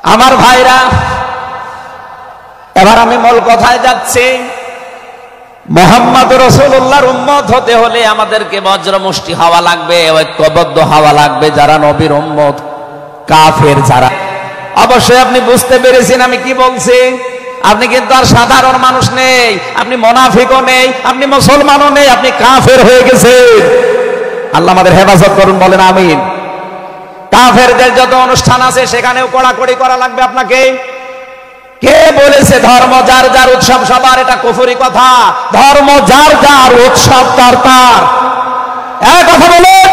আমার ভাইরা, এবার আমি মূল কথায় যাচ্ছি। মুহাম্মদ রাসূলুল্লাহর উম্মত হতে হলে আমাদেরকে বজ্রমুষ্টি হওয়া লাগবে, ঐক্যবদ্ধ হওয়া লাগবে। যারা নবীর উম্মত, কাফের যারা, অবশ্যই আপনি বুঝতে পেরেছেন আমি কি বলছি। আপনি কিন্তু আর সাধারণ মানুষ নেই, আপনি মুনাফিকও নেই, আপনি মুসলমানও নেই, আপনি কাফের হয়ে গেছেন। আল্লাহ আমাদের হেফাজত করুন, বলেন আমিন। কাফেরদের যত অনুষ্ঠান আছে সেখানেও কড়াকড়ি করা লাগবে আপনাকে। কে বলেছে ধর্ম যার যার উৎসব সবার? এটা কুফরি কথা। ধর্ম যার যার, উৎসব তার তার। এক কথা বলুন,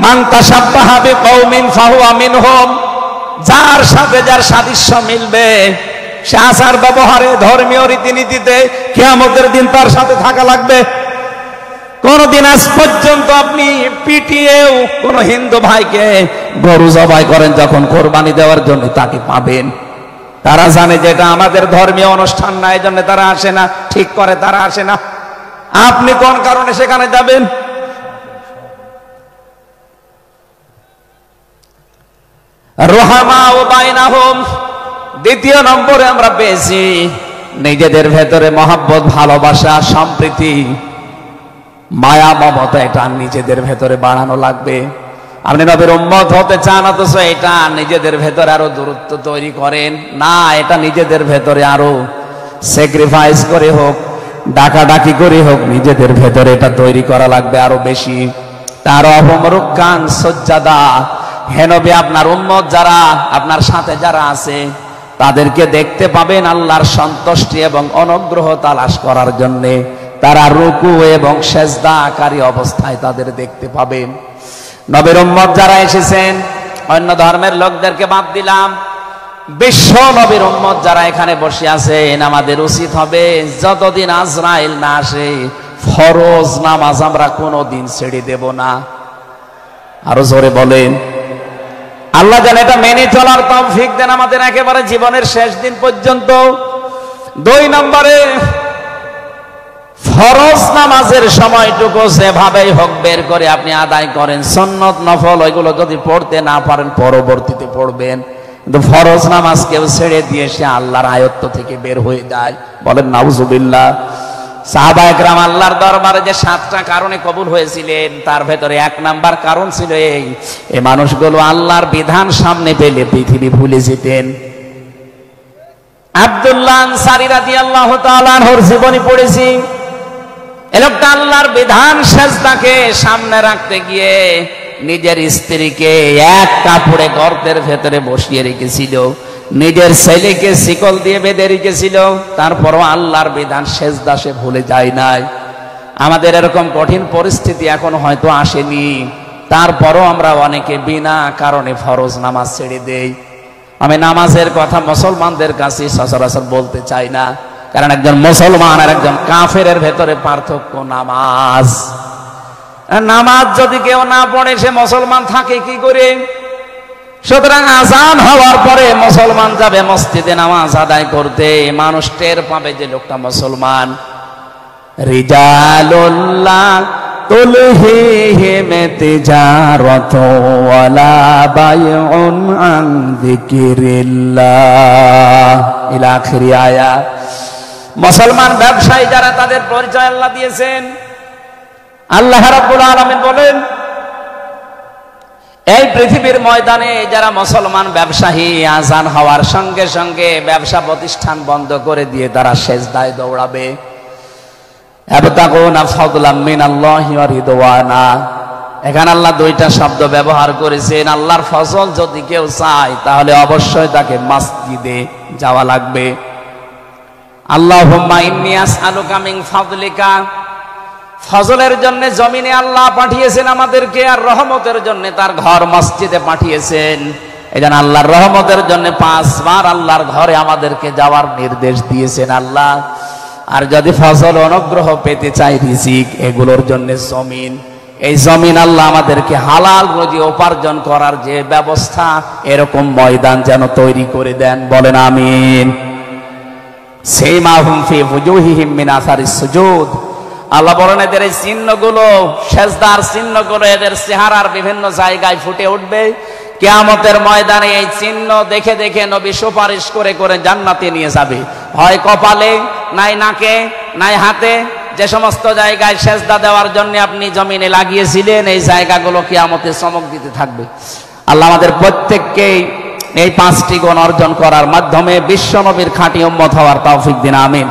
মান তাশাব্বাহা বিকওমিন ফাহুয়া মিনহুম। যার সাথে যার সাদৃশ্য মিলবে, সে আচার ব্যবহারে, ধর্মীয় রীতিনীতিতে কিয়ামতের দিন তার সাথে থাকা লাগবে। কোনদিন আজ পর্যন্ত আপনি পিটিয়েও কোন হিন্দু ভাইকে গরু জবাই করেন যখন কোরবানি দেওয়ার জন্য, তাকে পাবেন। তারা জানে যে এটা আমাদের ধর্মীয় অনুষ্ঠান না, এই জন্য তারা আসে না, ঠিক করে তারা আসে না। আপনি কোন কারণে সেখানে যাবেন? রুহামাউ বাইনাহুম। দ্বিতীয় নম্বরে আমরা পেয়েছি নিজেদের ভেতরে মহব্বত, ভালোবাসা, সম্প্রীতি, মায়া, মমতা, এটা নিজেদের ভেতরে বাড়ানো লাগবে। আপনি নবীর উম্মত হতে চান, অথচ এটা নিজেদের ভেতরে আরো দূরত্ব তৈরি করেন না। এটা নিজেদের ভেতরে আরো স্যাক্রিফাইস করে হোক, ডাকাডাকি করে হোক, নিজেদের ভেতরে এটা তৈরি করা লাগবে আরো বেশি। তার অবমরুকান সজ্জাদা। হে নবী, আপনার উম্মত যারা, আপনার সাথে যারা আছে, তাদেরকে দেখতে পাবেন আল্লাহর সন্তুষ্টি এবং অনুগ্রহ তালাশ করার জন্যে। তারা রুকু এবং সেজদাকারী অবস্থায় তাদের দেখতে পাবেন। নবীর উম্মত যারা এসেছেন, অন্য ধর্মের লোকদেরকে বাদ দিলাম, বিশ্ব নবীর উম্মত যারা এখানে বসে আছেন, আমাদের উচিত হবে যতদিন আজরাইল না আসে, ফরজ নামাজ আমরা কোনোদিন ছেড়ে দেব না। আরো জোরে বলেন। আল্লাহ যেন এটা মেনে চলার তৌফিক দেন আমাদের একেবারে জীবনের শেষ দিন পর্যন্ত। 2 নম্বরে, ফরজ নামাজের সময়টুকু যেভাবেই হোক বের করে আপনি আদায় করেন। সুন্নত নফল ওইগুলো যদি পড়তে না পারেন পরবর্তীতে পড়বেন, কিন্তু ফরজ নামাজ কেউ ছেড়ে দিয়ে সে আল্লাহর আয়ত্ত থেকে বের হয়ে যায়। বলেন নাউজুবিল্লাহ। সাহাবায়ে কেরাম আল্লাহর দরবারে যে 7টা কারণে কবুল হয়েছিলেন, তার ভেতরে 1 নাম্বার কারণ ছিল এই মানুষগুলো আল্লাহর বিধান সামনে পেলে পৃথিবী ভুলে যেতেন। আব্দুল্লাহ আনসারী রাদিয়াল্লাহু তাআলা আনহুর জীবনী পড়েছি। এই লোকটা আল্লাহর বিধান সেজদাকে সামনে রাখতে গিয়ে নিজের স্ত্রীকে এক কাপড়ে গর্তের ভেতরে বসিয়ে রেখেছিল, নিজের ছেলেকে শিকল দিয়ে বেঁধে রেখেছিল, তারপরও আল্লাহর বিধান সেজদা সে ভুলে যায় নাই। আমাদের এরকম কঠিন পরিস্থিতি এখন হয়তো আসেনি, তারপরও আমরা অনেকে বিনা কারণে ফরজ নামাজ ছেড়ে দেই। আমি নামাজের কথা মুসলমানদের কাছে সচরাচর বলতে চাই না, কারণ একজন মুসলমান আর একজন কাফেরের ভেতরে পার্থক্য নামাজ। নামাজ যদি কেউ না পড়ে সে মুসলমান থাকে কি করে? সুতরাং আযান হওয়ার পরে মুসলমান যাবে মসজিদে নামাজ আদায় করতে, মানুষ টের পাবে যে লোকটা মুসলমান। রিজালুল্লাহ তুলহিহিম তিজারাতু ওয়ালা বাইউন আন যিকিরিল্লাহ ইলা আখিরি আয়াত। মুসলমান ব্যবসায়ী যারা, তাদের পরিচয় আল্লাহ দিয়েছেন। আল্লাহ রাব্বুল আলামিন বলেন, এই পৃথিবীর ময়দানে যারা মুসলমান ব্যবসায়ী, আযান হওয়ার সঙ্গে সঙ্গে ব্যবসা প্রতিষ্ঠান বন্ধ করে দিয়ে তারা সেজদায় দৌড়াবে। ইয়াবতাগুনা ফাদলাম মিনাল্লাহি ওয়া রিদওয়ানা। এখানে আল্লাহ 2টা শব্দ ব্যবহার করেছেন। আল্লাহর ফজল যদি কেউ চায় তাহলে অবশ্যই তাকে মসজিদে যাওয়া লাগবে। আল্লাহুম্মা ইন্নী আসআলুকা মিন ফাদলিকা। ফজলের জন্য জমিনে আল্লাহ পাঠিয়েছেন আমাদেরকে, আর রহমতের জন্য তার ঘর মসজিদে পাঠিয়েছেন। এজন্য আল্লাহর রহমতের জন্য 5 বার আল্লাহর ঘরে আমাদেরকে যাওয়ার নির্দেশ দিয়েছেন আল্লাহ। আর যদি ফজল অনুগ্রহ পেতে চাই, রিজিক, এগুলোর জন্য জমিন, এই জমিন আল্লাহ আমাদেরকে হালাল রুজি উপার্জন করার যে ব্যবস্থা, এরকম ময়দান যেন তৈরি করে দেন। বলেন আমিন। সিমাহুম ফি ওয়ুজুহিহিম মিন আসারিস সুজুদ। আল্লাহ বলেন এদের এই চিহ্নগুলো, সেজদার চিহ্নগুলো এদের চেহারার বিভিন্ন জায়গায় ফুটে উঠবে, কিয়ামতের ময়দানে এই চিহ্ন দেখে দেখে নবী সুপারিশ করে করে জান্নাতে নিয়ে যাবে, হয় কপালে, নাই নাকে, নাই হাতে। যে সমস্ত জায়গায় সেজদা দেওয়ার জন্য আপনি জমিনে লাগিয়েছিলেন, এই জায়গাগুলো কিয়ামতে চমক দিতে থাকবে। আল্লাহ আমাদের প্রত্যেককেই এই 5টি গুণ অর্জন করার মাধ্যমে বিশ্ব নবীর খাঁটি উম্মত হওয়ার তৌফিক দিন, আমিন।